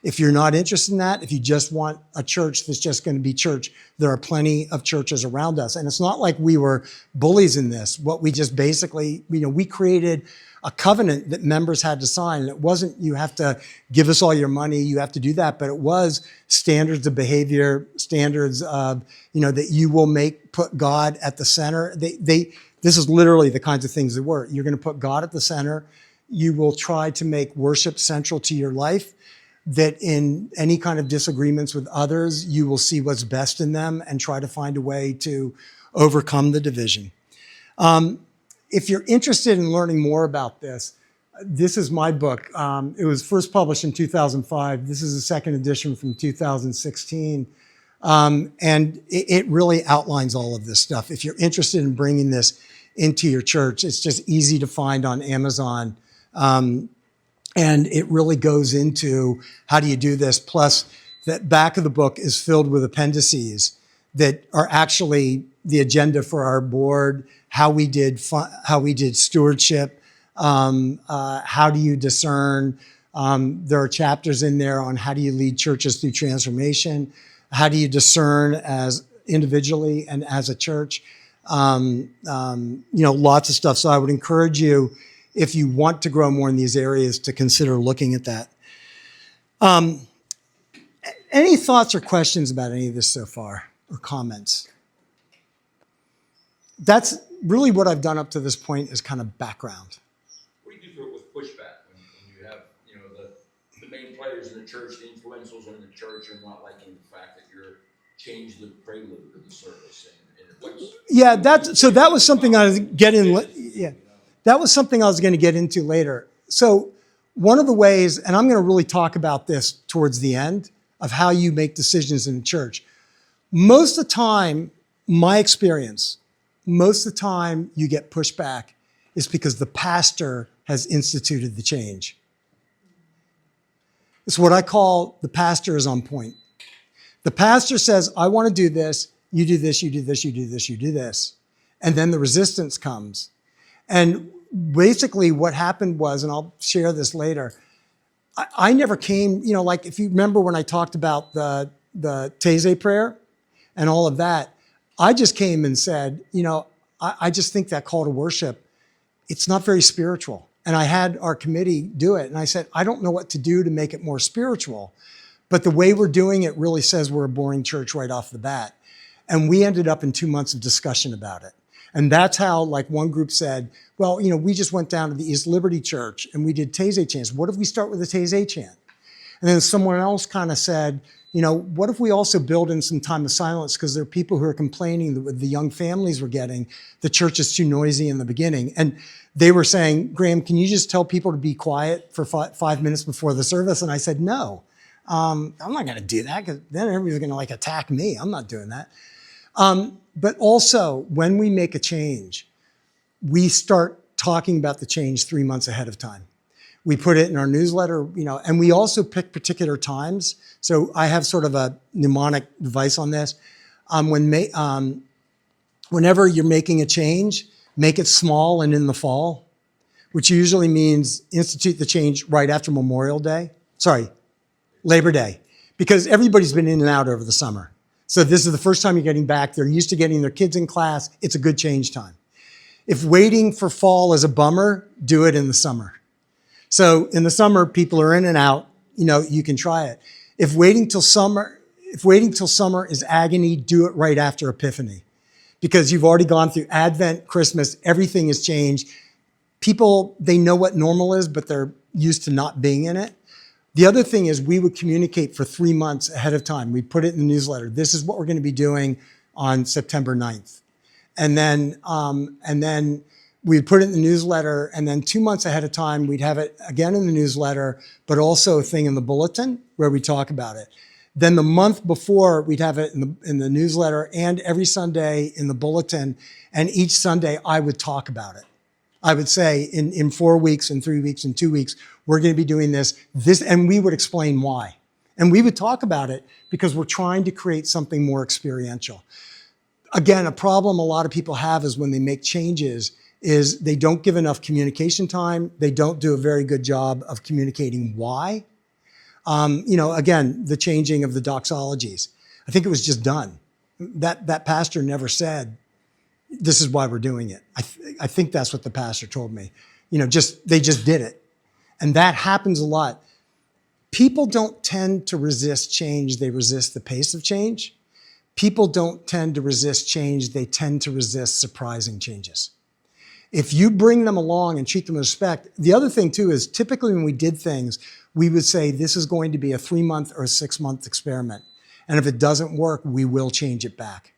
Speaker 1: If you're not interested in that, if you just want a church that's just going to be church, there are plenty of churches around us. And it's not like we were bullies in this. What we just basically, you know, we created a covenant that members had to sign. And it wasn't, you have to give us all your money, you have to do that, but it was standards of behavior, standards of, you know, that you will put God at the center. This is literally the kinds of things that were. You're going to put God at the center. You will try to make worship central to your life, that in any kind of disagreements with others, you will see what's best in them and try to find a way to overcome the division. If you're interested in learning more about this, this is my book. It was first published in 2005. This is a second edition from 2016. And it really outlines all of this stuff. If you're interested in bringing this into your church, it's just easy to find on Amazon. And it really goes into how do you do this. Plus, the back of the book is filled with appendices that are actually the agenda for our board, how we did stewardship, how do you discern. There are chapters in there on how do you lead churches through transformation, how do you discern as individually and as a church. You know, lots of stuff. So I would encourage you, if you want to grow more in these areas, to consider looking at that. Any thoughts or questions about any of this so far, or comments? That's really what I've done up to this point, is kind of background.
Speaker 3: What do you do with pushback when you have, you know, the main players in the church, the influentials in the church are not liking the fact that you're changed the prelude of the service?
Speaker 1: Yeah, that was something I was getting. Yeah, that was something I was going to get into later. So one of the ways, and I'm going to really talk about this towards the end, of how you make decisions in the church. Most of the time, my experience, most of the time you get pushback is because the pastor has instituted the change. It's what I call the pastor is on point. The pastor says, I want to do this, you do this, you do this, you do this, you do this. And then the resistance comes. And basically what happened was, and I'll share this later, I never came, you know, like if you remember when I talked about the the Taizé prayer and all of that, I just came and said, I just think that call to worship, it's not very spiritual. And I had our committee do it. And I said, I don't know what to do to make it more spiritual, but the way we're doing it really says we're a boring church right off the bat. And we ended up in 2 months of discussion about it. And that's how, like, one group said, well, we just went down to the East Liberty Church and we did Taizé chants. What if we start with a Taizé chant? And then someone else kind of said, what if we also build in some time of silence? Because there are people who are complaining that with the young families we're getting, the church is too noisy in the beginning. And they were saying, Graham, can you just tell people to be quiet for 5 minutes before the service? And I said, no, I'm not going to do that because then everybody's going to like attack me. I'm not doing that. But also, when we make a change, we start talking about the change 3 months ahead of time. We put it in our newsletter, and we also pick particular times. So I have sort of a mnemonic device on this. Whenever you're making a change, make it small and in the fall, which usually means institute the change right after Labor Day, because everybody's been in and out over the summer. So this is the first time you're getting back. They're used to getting their kids in class. It's a good change time. If waiting for fall is a bummer, do it in the summer. So in the summer, people are in and out, you can try it. If waiting till summer is agony, do it right after Epiphany, because you've already gone through Advent, Christmas, everything has changed. People, they know what normal is, but they're used to not being in it. The other thing is we would communicate for 3 months ahead of time. We put it in the newsletter. This is what we're going to be doing on September 9th. And then we'd put it in the newsletter, and then 2 months ahead of time, we'd have it again in the newsletter, but also a thing in the bulletin where we talk about it. Then the month before, we'd have it in the newsletter and every Sunday in the bulletin. And each Sunday, I would talk about it. I would say in 4 weeks, in 3 weeks, in 2 weeks, we're going to be doing this, and we would explain why. And we would talk about it because we're trying to create something more experiential. Again, a problem a lot of people have is when they make changes is they don't give enough communication time. They don't do a very good job of communicating why. Again, the changing of the doxologies. I think it was just done. That pastor never said, this is why we're doing it. I think that's what the pastor told me. They just did it. And that happens a lot. People don't tend to resist change. They resist the pace of change. People don't tend to resist change. They tend to resist surprising changes. If you bring them along and treat them with respect, the other thing too is typically when we did things, we would say this is going to be a 3-month or a 6-month experiment. And if it doesn't work, we will change it back.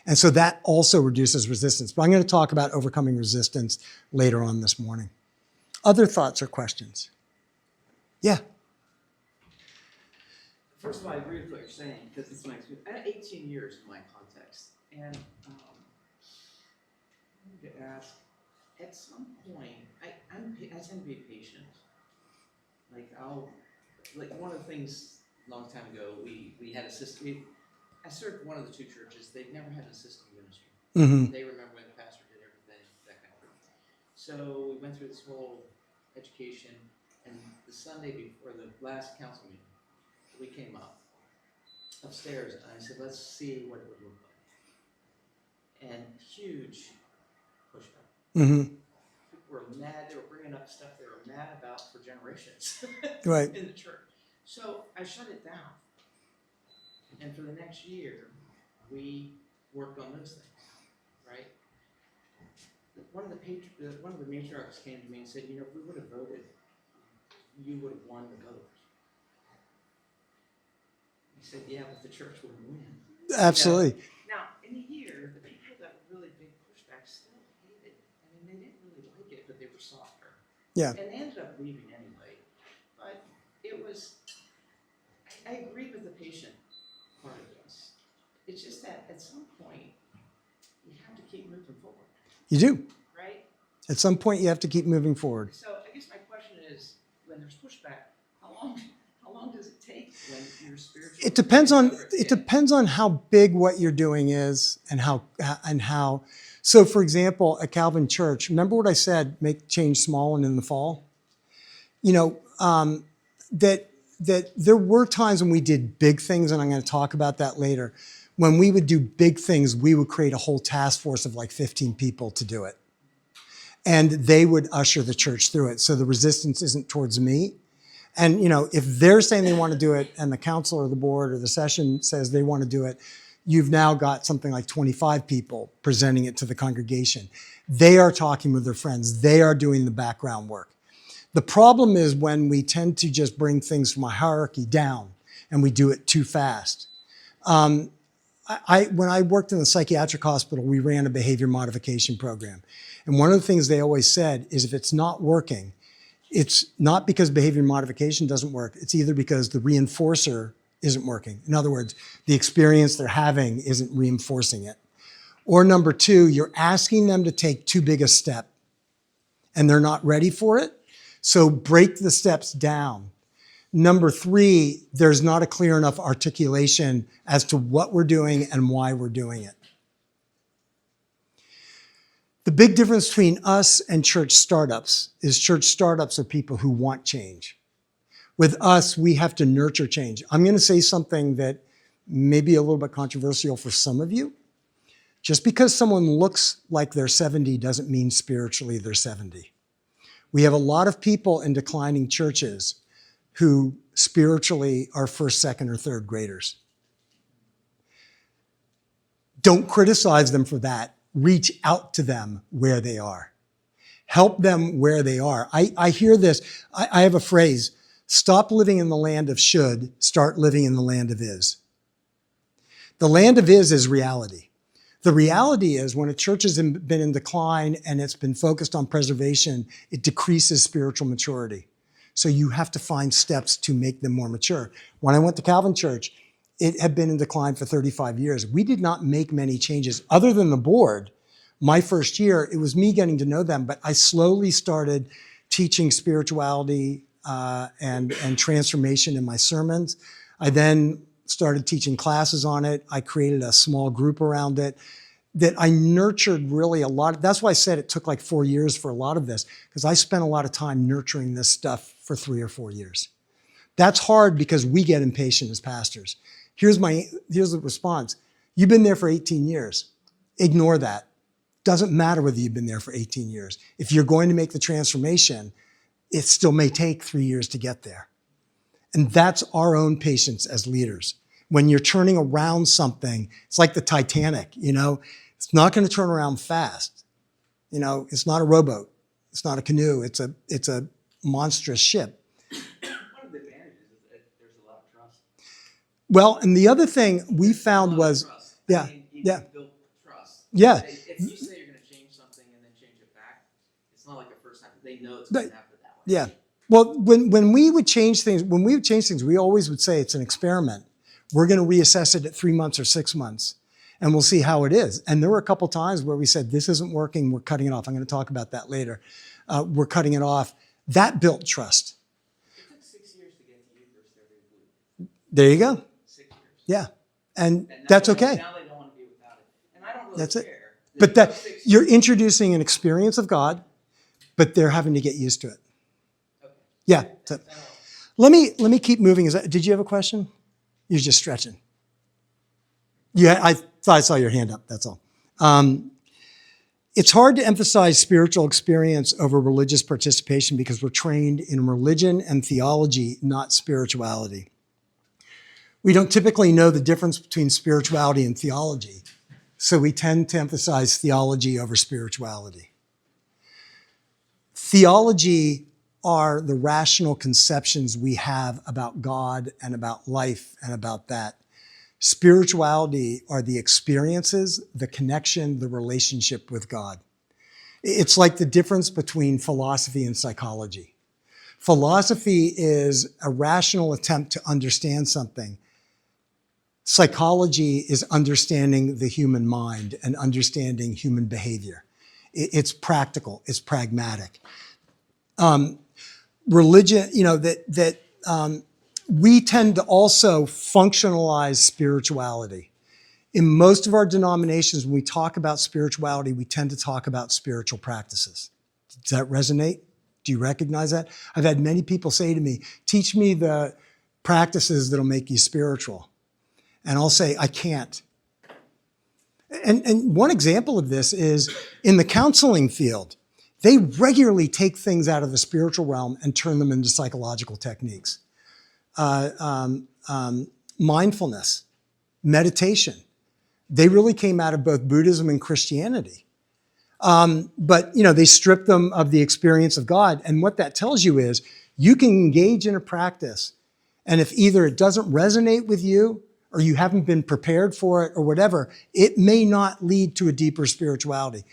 Speaker 1: And so that also reduces resistance. But I'm going to talk about overcoming resistance later on this morning. Other thoughts or questions? Yeah.
Speaker 4: First of all, I agree with what you're saying, because it's my experience. I had 18 years in my context, and I wanted to ask, at some point, I tend to be patient. One of the things a long time ago, we had I served one of the two churches. They'd never had an assistant ministry.
Speaker 1: Mm-hmm.
Speaker 4: They remember when the pastor did everything, that kind of thing. So we went through this whole education, and the Sunday before the last council meeting, we came up upstairs, and I said, let's see what it would look like. And huge pushback.
Speaker 1: Mm-hmm.
Speaker 4: People were mad. They were bringing up stuff they were mad about for generations
Speaker 1: Right.
Speaker 4: in the church. So I shut it down. And for the next year, we worked on those things, right? One of the matriarchs came to me and said, if we would have voted, you would have won the vote. He said, yeah, but the church wouldn't win.
Speaker 1: Absolutely.
Speaker 4: Now, in a year, the people that were really big pushback still hated it. They didn't really like it, but they were softer.
Speaker 1: Yeah.
Speaker 4: And they ended up leaving anyway. But it was, I agree with the patient part of this. It's just that at some point, you have to keep moving forward.
Speaker 1: You do.
Speaker 4: Right?
Speaker 1: At some point, you have to keep moving forward.
Speaker 4: So I guess my question is, when there's pushback, how long does it take when you're spiritual?
Speaker 1: It depends on how big what you're doing is and how. So, for example, at Calvin Church, remember what I said? Make change small and in the fall. That that there were times when we did big things, and I'm going to talk about that later. When we would do big things, we would create a whole task force of like 15 people to do it. And they would usher the church through it. So the resistance isn't towards me. And if they're saying they want to do it and the council or the board or the session says they want to do it, you've now got something like 25 people presenting it to the congregation. They are talking with their friends. They are doing the background work. The problem is when we tend to just bring things from a hierarchy down and we do it too fast. When I worked in the psychiatric hospital, we ran a behavior modification program. And one of the things they always said is if it's not working, it's not because behavior modification doesn't work. It's either because the reinforcer isn't working. In other words, the experience they're having isn't reinforcing it. Or number two, you're asking them to take too big a step and they're not ready for it. So break the steps down. Number three, there's not a clear enough articulation as to what we're doing and why we're doing it. The big difference between us and church startups is church startups are people who want change. With us, we have to nurture change. I'm going to say something that may be a little bit controversial for some of you. Just because someone looks like they're 70 doesn't mean spiritually they're 70. We have a lot of people in declining churches who spiritually are first, second, or third graders. Don't criticize them for that. Reach out to them where they are. Help them where they are. I hear this. I have a phrase, stop living in the land of should, start living in the land of is. The land of is reality. The reality is when a church has been in decline and it's been focused on preservation, it decreases spiritual maturity. So you have to find steps to make them more mature. When I went to Calvin Church, it had been in decline for 35 years. We did not make many changes other than the board. My first year, it was me getting to know them, but I slowly started teaching spirituality and transformation in my sermons. I then started teaching classes on it. I created a small group around it that I nurtured really a lot. That's why I said it took like 4 years for a lot of this, because I spent a lot of time nurturing this stuff for 3 or 4 years. That's hard because we get impatient as pastors. Here's the response. You've been there for 18 years. Ignore that. Doesn't matter whether you've been there for 18 years. If you're going to make the transformation, it still may take 3 years to get there. And that's our own patience as leaders. When you're turning around something, it's like the Titanic, it's not going to turn around fast. It's not a rowboat. It's not a canoe. It's a monstrous ship.
Speaker 4: One of the advantages is that there's a lot of trust.
Speaker 1: Well, and the other thing we found was, yeah.
Speaker 4: You build trust.
Speaker 1: Yeah.
Speaker 4: If you say you're going to change something and then change it back, it's not like the first time. They know it's going to happen that way.
Speaker 1: Yeah. Well, when we would change things, we always would say it's an experiment. We're going to reassess it at 3 months or 6 months, and we'll see how it is. And there were a couple times where we said, this isn't working, we're cutting it off. I'm going to talk about that later. We're cutting it off. That built trust.
Speaker 4: It took 6 years to get to Eucharist every week.
Speaker 1: There you go.
Speaker 4: 6 years.
Speaker 1: Yeah. And
Speaker 4: now
Speaker 1: that's okay.
Speaker 4: Now they don't want to be without it. And I don't really
Speaker 1: That's it.
Speaker 4: care.
Speaker 1: But you're introducing an experience of God, but they're having to get used to it.
Speaker 4: Okay.
Speaker 1: Yeah. So, let me keep moving. Did you have a question? You're just stretching. Yeah, I thought I saw your hand up. That's all. It's hard to emphasize spiritual experience over religious participation because we're trained in religion and theology, not spirituality. We don't typically know the difference between spirituality and theology, so we tend to emphasize theology over spirituality. Theology are the rational conceptions we have about God and about life and about that. Spirituality are the experiences, the connection, the relationship with God. It's like the difference between philosophy and psychology. Philosophy is a rational attempt to understand something. Psychology is understanding the human mind and understanding human behavior. It's practical, it's pragmatic. Religion, we tend to also functionalize spirituality. In most of our denominations, when we talk about spirituality, we tend to talk about spiritual practices. Does that resonate? Do you recognize that? I've had many people say to me, teach me the practices that'll make you spiritual. And I'll say, I can't. And one example of this is in the counseling field. They regularly take things out of the spiritual realm and turn them into psychological techniques. Mindfulness, meditation. They really came out of both Buddhism and Christianity. But they strip them of the experience of God. And what that tells you is you can engage in a practice, and if either it doesn't resonate with you or you haven't been prepared for it or whatever, it may not lead to a deeper spirituality.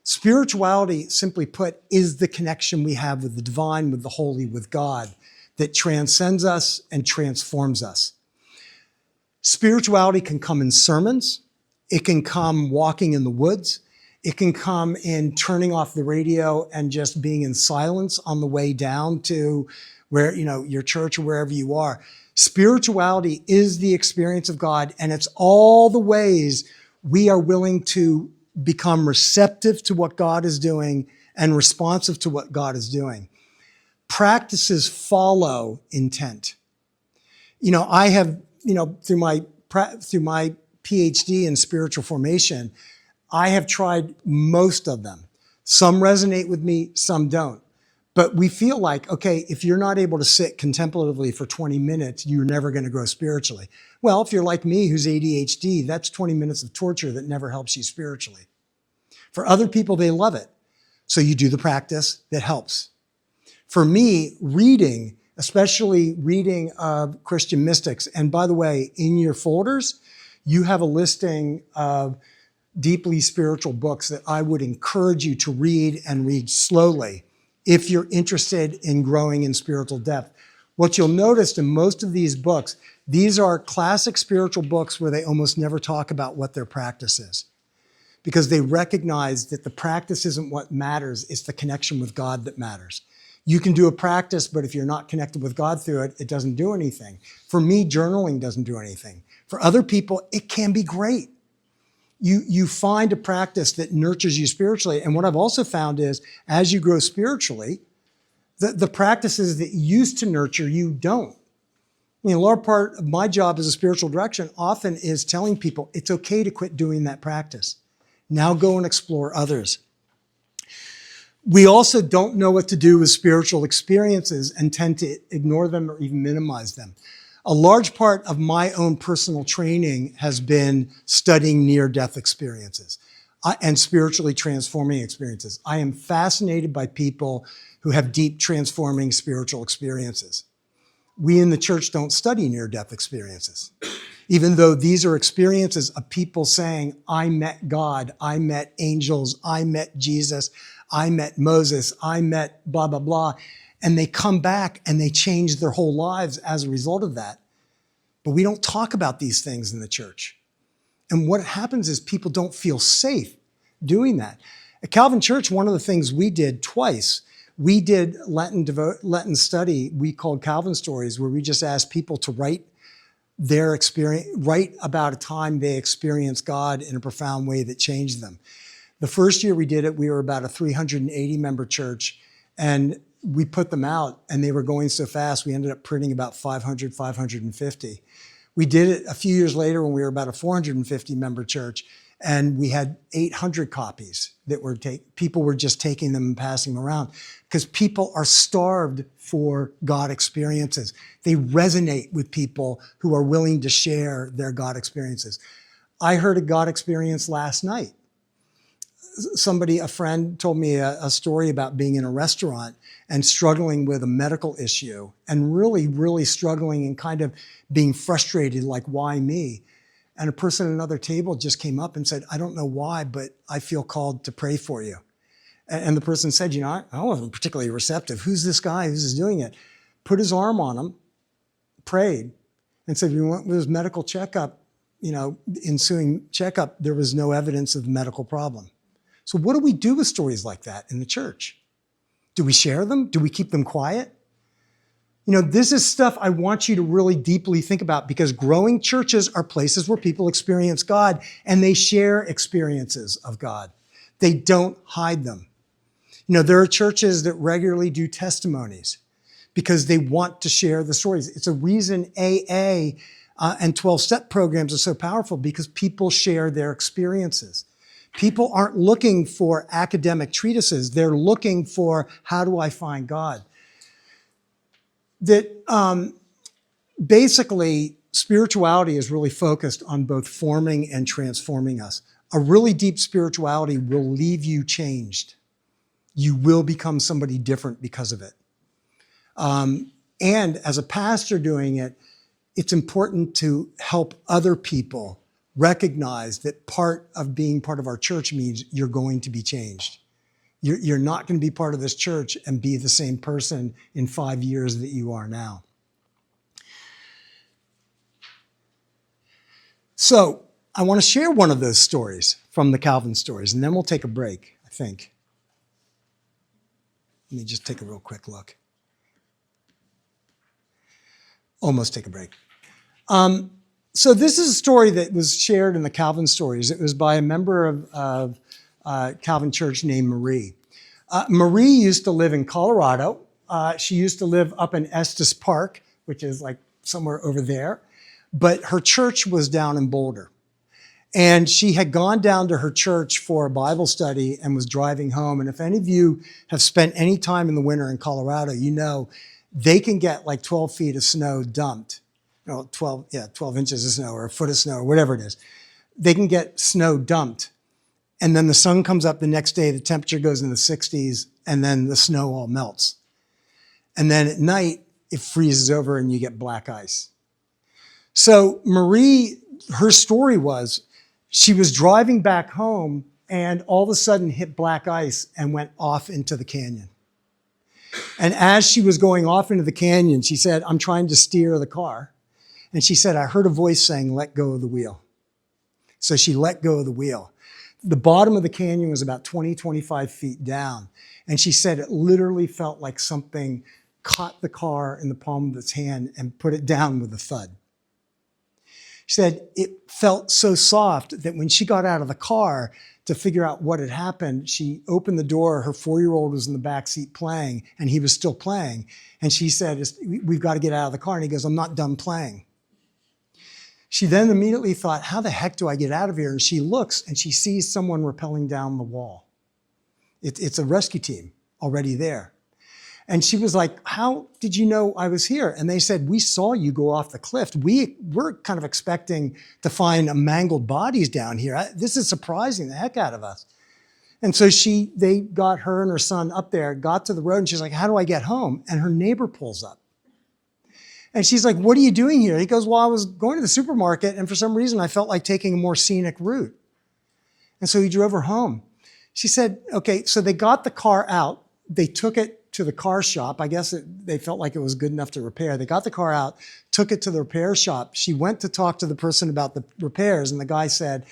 Speaker 1: Spirituality, simply put, is the connection we have with the divine, with the holy, with God, that transcends us and transforms us. Spirituality can come in sermons. It can come walking in the woods. It can come in turning off the radio and just being in silence on the way down to where, your church or wherever you are. Spirituality is the experience of God, and it's all the ways we are willing to become receptive to what God is doing and responsive to what God is doing. Practices follow intent. I have, through my PhD in spiritual formation, I have tried most of them. Some resonate with me, some don't. But we feel like, okay, if you're not able to sit contemplatively for 20 minutes, you're never going to grow spiritually. Well, if you're like me, who's ADHD, that's 20 minutes of torture that never helps you spiritually. For other people, they love it. So you do the practice that helps. For me, reading, especially reading of Christian mystics, and by the way, in your folders, you have a listing of deeply spiritual books that I would encourage you to read and read slowly if you're interested in growing in spiritual depth. What you'll notice in most of these books, these are classic spiritual books where they almost never talk about what their practice is, because they recognize that the practice isn't what matters, it's the connection with God that matters. You can do a practice, but if you're not connected with God through it, it doesn't do anything. For me, journaling doesn't do anything. For other people, it can be great. You find a practice that nurtures you spiritually. And what I've also found is, as you grow spiritually, the practices that used to nurture you don't. A large part of my job as a spiritual direction often is telling people it's okay to quit doing that practice. Now go and explore others. We also don't know what to do with spiritual experiences and tend to ignore them or even minimize them. A large part of my own personal training has been studying near-death experiences and spiritually transforming experiences. I am fascinated by people who have deep transforming spiritual experiences. We in the church don't study near-death experiences, even though these are experiences of people saying, I met God, I met angels, I met Jesus, I met Moses, I met blah, blah, blah. And they come back and they change their whole lives as a result of that. But we don't talk about these things in the church. And what happens is people don't feel safe doing that. At Calvin Church, one of the things we did twice, we did Lenten study we called Calvin Stories, where we just asked people to write their experience, write about a time they experienced God in a profound way that changed them. The first year we did it, we were about a 380 member church, and we put them out and they were going so fast, we ended up printing about 500, 550. We did it a few years later when we were about a 450 member church, and we had 800 copies that people were just taking them and passing them around, because people are starved for God experiences. They resonate with people who are willing to share their God experiences. I heard a God experience last night. A friend told me a story about being in a restaurant and struggling with a medical issue and really, really struggling and kind of being frustrated, like, why me? And a person at another table just came up and said, I don't know why, but I feel called to pray for you. And the person said, I wasn't particularly receptive. Who's this guy? Who's doing it? Put his arm on him, prayed, and said, we went with his medical checkup, ensuing checkup, there was no evidence of the medical problem. So what do we do with stories like that in the church? Do we share them? Do we keep them quiet? This is stuff I want you to really deeply think about, because growing churches are places where people experience God and they share experiences of God. They don't hide them. There are churches that regularly do testimonies. because they want to share the stories. It's a reason AA and 12-step programs are so powerful, because people share their experiences. People aren't looking for academic treatises. They're looking for, how do I find God? That basically, spirituality is really focused on both forming and transforming us. A really deep spirituality will leave you changed. You will become somebody different because of it. And as a pastor doing it, it's important to help other people recognize that part of being part of our church means you're going to be changed. You're not going to be part of this church and be the same person in 5 years that you are now. So I want to share one of those stories from the Calvin stories, and then we'll take a break, I think. Let me just take a real quick look. Almost take a break. So this is a story that was shared in the Calvin stories. It was by a member of Calvin Church named Marie. Marie used to live in Colorado. She used to live up in Estes Park, which is like somewhere over there. But her church was down in Boulder. And she had gone down to her church for a Bible study and was driving home. And if any of you have spent any time in the winter in Colorado, you know they can get like 12 feet of snow dumped. 12 inches of snow or a foot of snow or whatever it is. They can get snow dumped. And then the sun comes up the next day, the temperature goes in the 60s, and then the snow all melts. And then at night, it freezes over and you get black ice. So Marie, her story was, she was driving back home and all of a sudden hit black ice and went off into the canyon. And as she was going off into the canyon, she said, I'm trying to steer the car. And she said, I heard a voice saying, let go of the wheel. So she let go of the wheel. The bottom of the canyon was about 20, 25 feet down. And she said it literally felt like something caught the car in the palm of its hand and put it down with a thud. She said it felt so soft that when she got out of the car to figure out what had happened, she opened the door. Her 4-year-old was in the back seat playing, and he was still playing. And she said, we've got to get out of the car. And he goes, I'm not done playing. She then immediately thought, how the heck do I get out of here? And she looks and she sees someone rappelling down the wall. It's a rescue team already there. And she was like, how did you know I was here? And they said, we saw you go off the cliff. We're kind of expecting to find mangled bodies down here. This is surprising the heck out of us. And so they got her and her son up there, got to the road, and she's like, how do I get home? And her neighbor pulls up. And she's like, what are you doing here? He goes, well, I was going to the supermarket, and for some reason, I felt like taking a more scenic route. And so he drove her home. She said, okay, so they got the car out. They took it to the car shop. I guess they felt like it was good enough to repair. They got the car out, took it to the repair shop. She went to talk to the person about the repairs, and the guy said,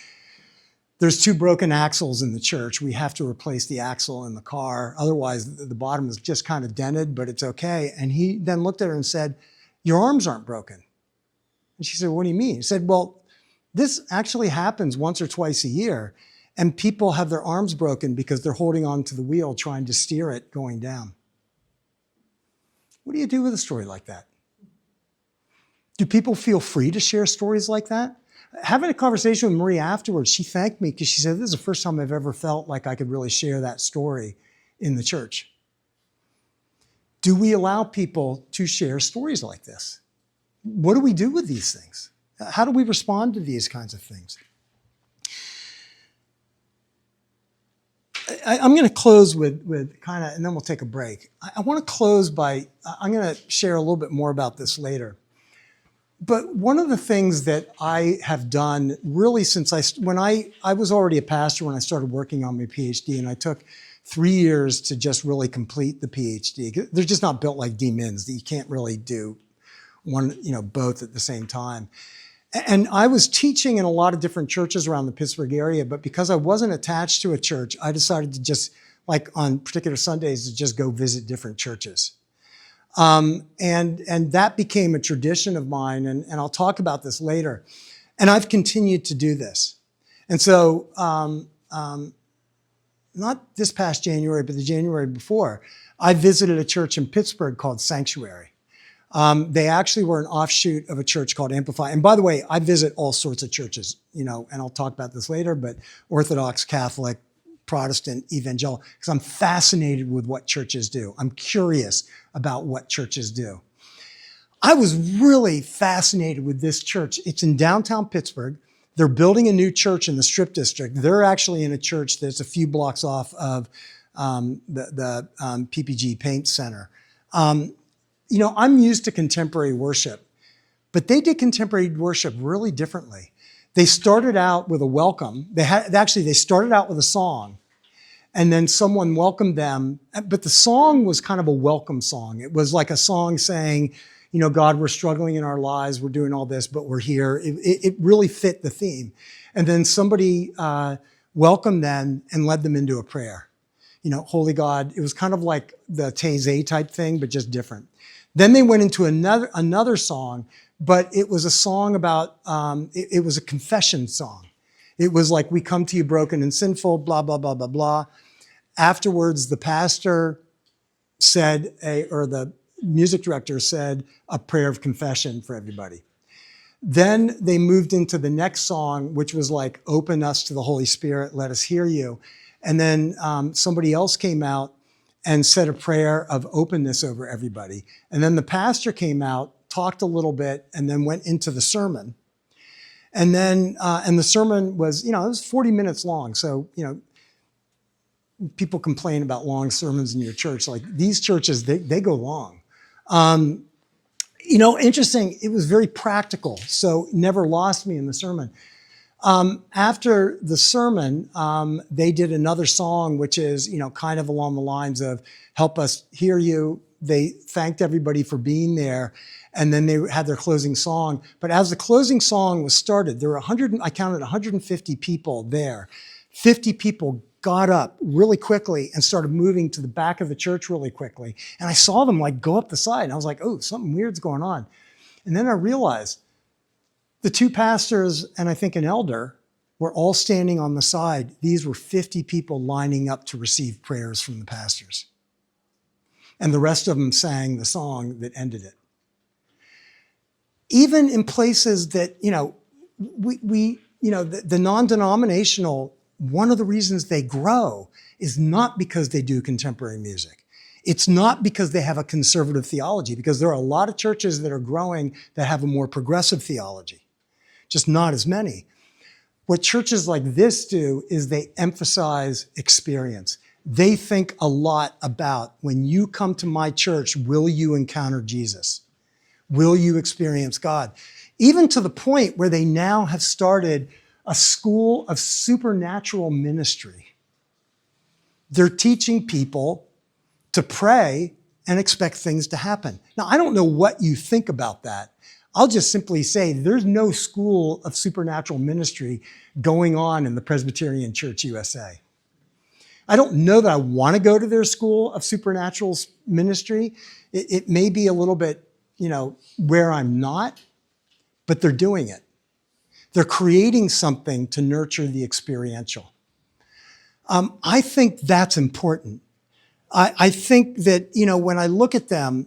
Speaker 1: there's 2 broken axles in the church. We have to replace the axle in the car. Otherwise, the bottom is just kind of dented, but it's okay. And he then looked at her and said, your arms aren't broken. And she said, what do you mean? He said, well, this actually happens once or twice a year, and people have their arms broken because they're holding on to the wheel trying to steer it going down. What do you do with a story like that? Do people feel free to share stories like that? Having a conversation with Marie afterwards, she thanked me because she said, this is the first time I've ever felt like I could really share that story in the church. Do we allow people to share stories like this? What do we do with these things? How do we respond to these kinds of things? I'm going to close with kind of, and then we'll take a break. I want to close by, I'm going to share a little bit more about this later. But one of the things that I have done really since when I was already a pastor when I started working on my PhD, and I took 3 years to just really complete the PhD. They're just not built like DMins. You can't really do both at the same time. And I was teaching in a lot of different churches around the Pittsburgh area, but because I wasn't attached to a church, I decided to just, like on particular Sundays, to just go visit different churches. And that became a tradition of mine, and I'll talk about this later. And I've continued to do this. And so, not this past January, but the January before, I visited a church in Pittsburgh called Sanctuary. They actually were an offshoot of a church called Amplify. And by the way, I visit all sorts of churches, and I'll talk about this later, but Orthodox, Catholic, Protestant, evangelical, because I'm fascinated with what churches do. I'm curious about what churches do. I was really fascinated with this church. It's in downtown Pittsburgh. They're building a new church in the Strip District. They're actually in a church that's a few blocks off of the PPG Paint Center. I'm used to contemporary worship, but they did contemporary worship really differently. They started out with a welcome. They started out with a song, and then someone welcomed them. But the song was kind of a welcome song. It was like a song saying, God, we're struggling in our lives. We're doing all this, but we're here. It really fit the theme. And then somebody welcomed them and led them into a prayer. Holy God. It was kind of like the Taizé type thing, but just different. Then they went into another song, but it was a song about, it was a confession song. It was like, we come to you broken and sinful, blah, blah, blah, blah, blah. Afterwards, the pastor said, or the music director said a prayer of confession for everybody. Then they moved into the next song, which was like, open us to the Holy Spirit, let us hear you. And then somebody else came out and said a prayer of openness over everybody. And then the pastor came out, talked a little bit, and then went into the sermon. And then, and the sermon was, it was 40 minutes long. So, people complain about long sermons in your church. Like these churches, they go long. Interesting, it was very practical. So never lost me in the sermon. After the sermon, they did another song, which is, kind of along the lines of help us hear you. They thanked everybody for being there. And then they had their closing song. But as the closing song was started, there were I counted 150 people there. 50 people got up really quickly and started moving to the back of the church really quickly. And I saw them like go up the side. And I was like, oh, something weird's going on. And then I realized the two pastors and I think an elder were all standing on the side. These were 50 people lining up to receive prayers from the pastors. And the rest of them sang the song that ended it. Even in places that, the non-denominational, one of the reasons they grow is not because they do contemporary music. It's not because they have a conservative theology, because there are a lot of churches that are growing that have a more progressive theology, just not as many. What churches like this do is they emphasize experience. They think a lot about, when you come to my church, will you encounter Jesus? Will you experience God? Even to the point where they now have started a school of supernatural ministry. They're teaching people to pray and expect things to happen. Now, I don't know what you think about that. I'll just simply say there's no school of supernatural ministry going on in the Presbyterian Church USA. I don't know that I want to go to their school of supernatural ministry. It may be a little bit, where I'm not, but they're doing it. They're creating something to nurture the experiential. I think that's important. I think that, when I look at them,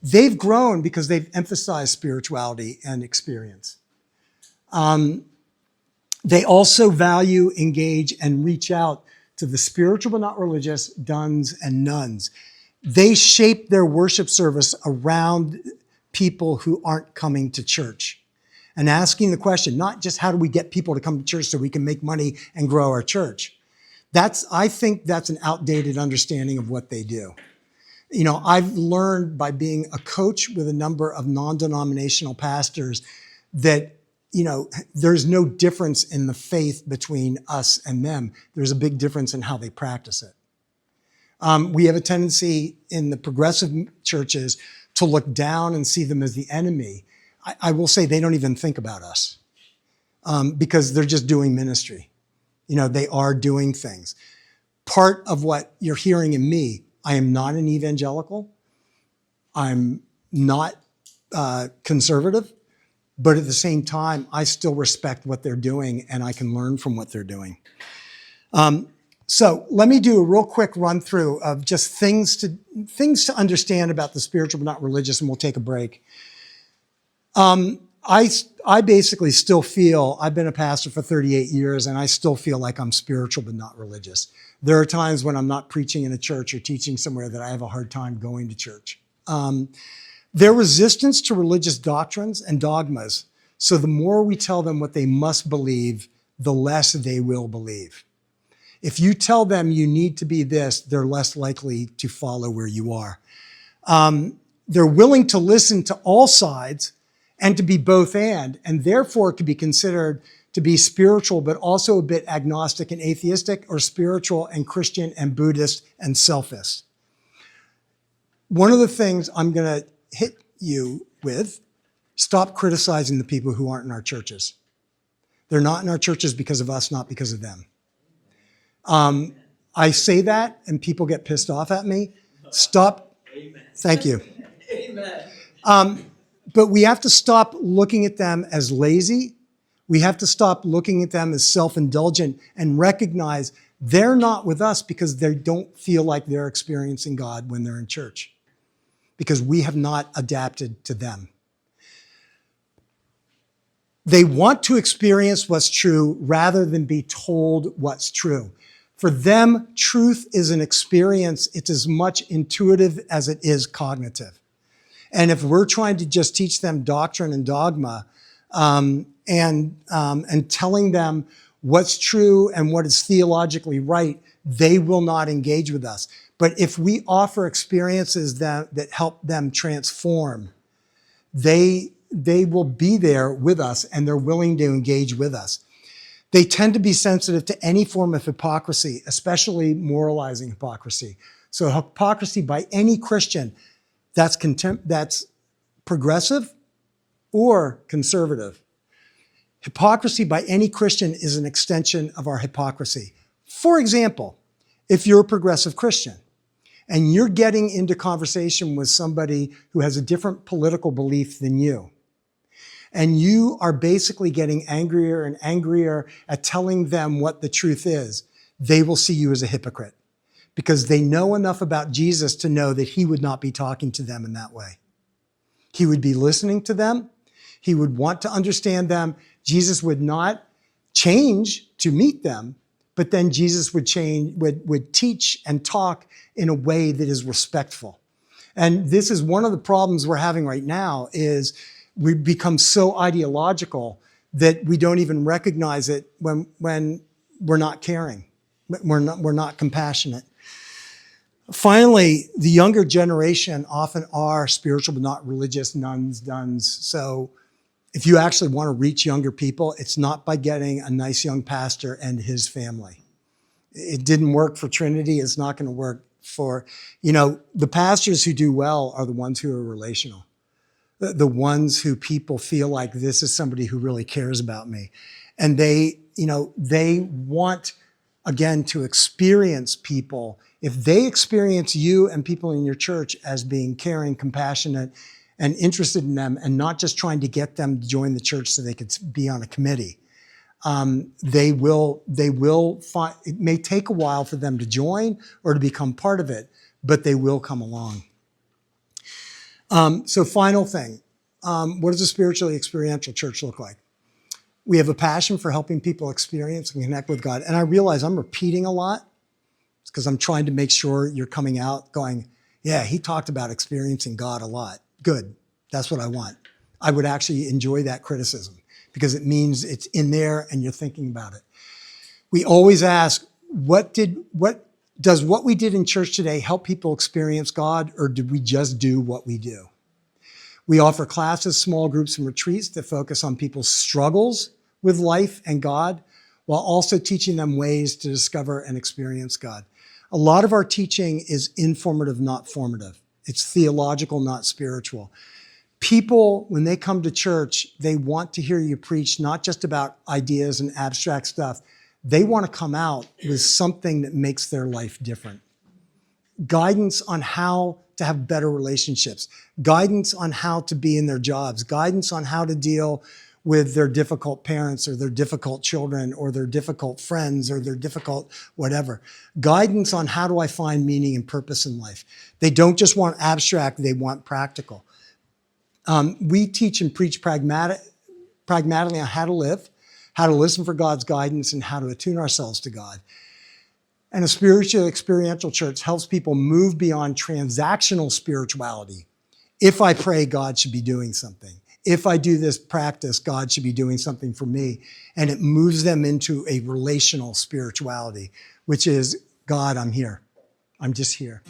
Speaker 1: they've grown because they've emphasized spirituality and experience. They also value, engage, and reach out to the spiritual but not religious, duns and nuns. They shape their worship service around people who aren't coming to church and asking the question, not just how do we get people to come to church so we can make money and grow our church. I think that's an outdated understanding of what they do. I've learned by being a coach with a number of non-denominational pastors that, there's no difference in the faith between us and them. There's a big difference in how they practice it. We have a tendency in the progressive churches to look down and see them as the enemy. I will say they don't even think about us because they're just doing ministry. They are doing things. Part of what you're hearing in me, I am not an evangelical. I'm not conservative. But at the same time, I still respect what they're doing and I can learn from what they're doing. So let me do a real quick run through of just things to understand about the spiritual but not religious, and we'll take a break. I basically still feel, I've been a pastor for 38 years, and I still feel like I'm spiritual but not religious. There are times when I'm not preaching in a church or teaching somewhere that I have a hard time going to church. Their resistance to religious doctrines and dogmas. So the more we tell them what they must believe, the less they will believe. If you tell them you need to be this, they're less likely to follow where you are. They're willing to listen to all sides and to be both and therefore could be considered to be spiritual, but also a bit agnostic and atheistic, or spiritual and Christian and Buddhist and selfist. One of the things I'm going to hit you with, stop criticizing the people who aren't in our churches. They're not in our churches because of us, not because of them. I say that and people get pissed off at me. Stop.
Speaker 4: Amen.
Speaker 1: Thank you.
Speaker 4: Amen.
Speaker 1: But we have to stop looking at them as lazy. We have to stop looking at them as self-indulgent and recognize they're not with us because they don't feel like they're experiencing God when they're in church, because we have not adapted to them. They want to experience what's true rather than be told what's true. For them, truth is an experience. It's as much intuitive as it is cognitive. And if we're trying to just teach them doctrine and dogma, and telling them what's true and what is theologically right, they will not engage with us. But if we offer experiences that help them transform, they will be there with us and they're willing to engage with us. They tend to be sensitive to any form of hypocrisy, especially moralizing hypocrisy. So hypocrisy by any Christian, that's progressive or conservative. Hypocrisy by any Christian is an extension of our hypocrisy. For example, if you're a progressive Christian and you're getting into conversation with somebody who has a different political belief than you, and you are basically getting angrier and angrier at telling them what the truth is, they will see you as a hypocrite because they know enough about Jesus to know that he would not be talking to them in that way. He would be listening to them. He would want to understand them. Jesus would not change to meet them, but then Jesus would teach and talk in a way that is respectful. And this is one of the problems we're having right now is we've become so ideological that we don't even recognize it when we're not caring, we're not compassionate. Finally, the younger generation often are spiritual but not religious, nuns, duns. So if you actually want to reach younger people, it's not by getting a nice young pastor and his family. It didn't work for Trinity. It's not going to work for, the pastors who do well are the ones who are relational. The ones who people feel like this is somebody who really cares about me. And they want, again, to experience people. If they experience you and people in your church as being caring, compassionate, and interested in them, and not just trying to get them to join the church so they could be on a committee, they will find, it may take a while for them to join or to become part of it, but they will come along. So final thing, what does a spiritually experiential church look like? We have a passion for helping people experience and connect with God. And I realize I'm repeating a lot. It's because I'm trying to make sure you're coming out going, yeah, he talked about experiencing God a lot. Good. That's what I want. I would actually enjoy that criticism because it means it's in there and you're thinking about it. We always ask, does what we did in church today help people experience God, or did we just do what we do? We offer classes, small groups, and retreats that focus on people's struggles with life and God, while also teaching them ways to discover and experience God. A lot of our teaching is informative, not formative. It's theological, not spiritual. People, when they come to church, they want to hear you preach not just about ideas and abstract stuff. They want to come out with something that makes their life different. Guidance on how to have better relationships, guidance on how to be in their jobs, guidance on how to deal with their difficult parents or their difficult children or their difficult friends or their difficult whatever. Guidance on how do I find meaning and purpose in life. They don't just want abstract, they want practical. We teach and preach pragmatically on how to live, how to listen for God's guidance, and how to attune ourselves to God. And a spiritual experiential church helps people move beyond transactional spirituality. If I pray, God should be doing something. If I do this practice, God should be doing something for me. And it moves them into a relational spirituality, which is, God, I'm here. I'm just here.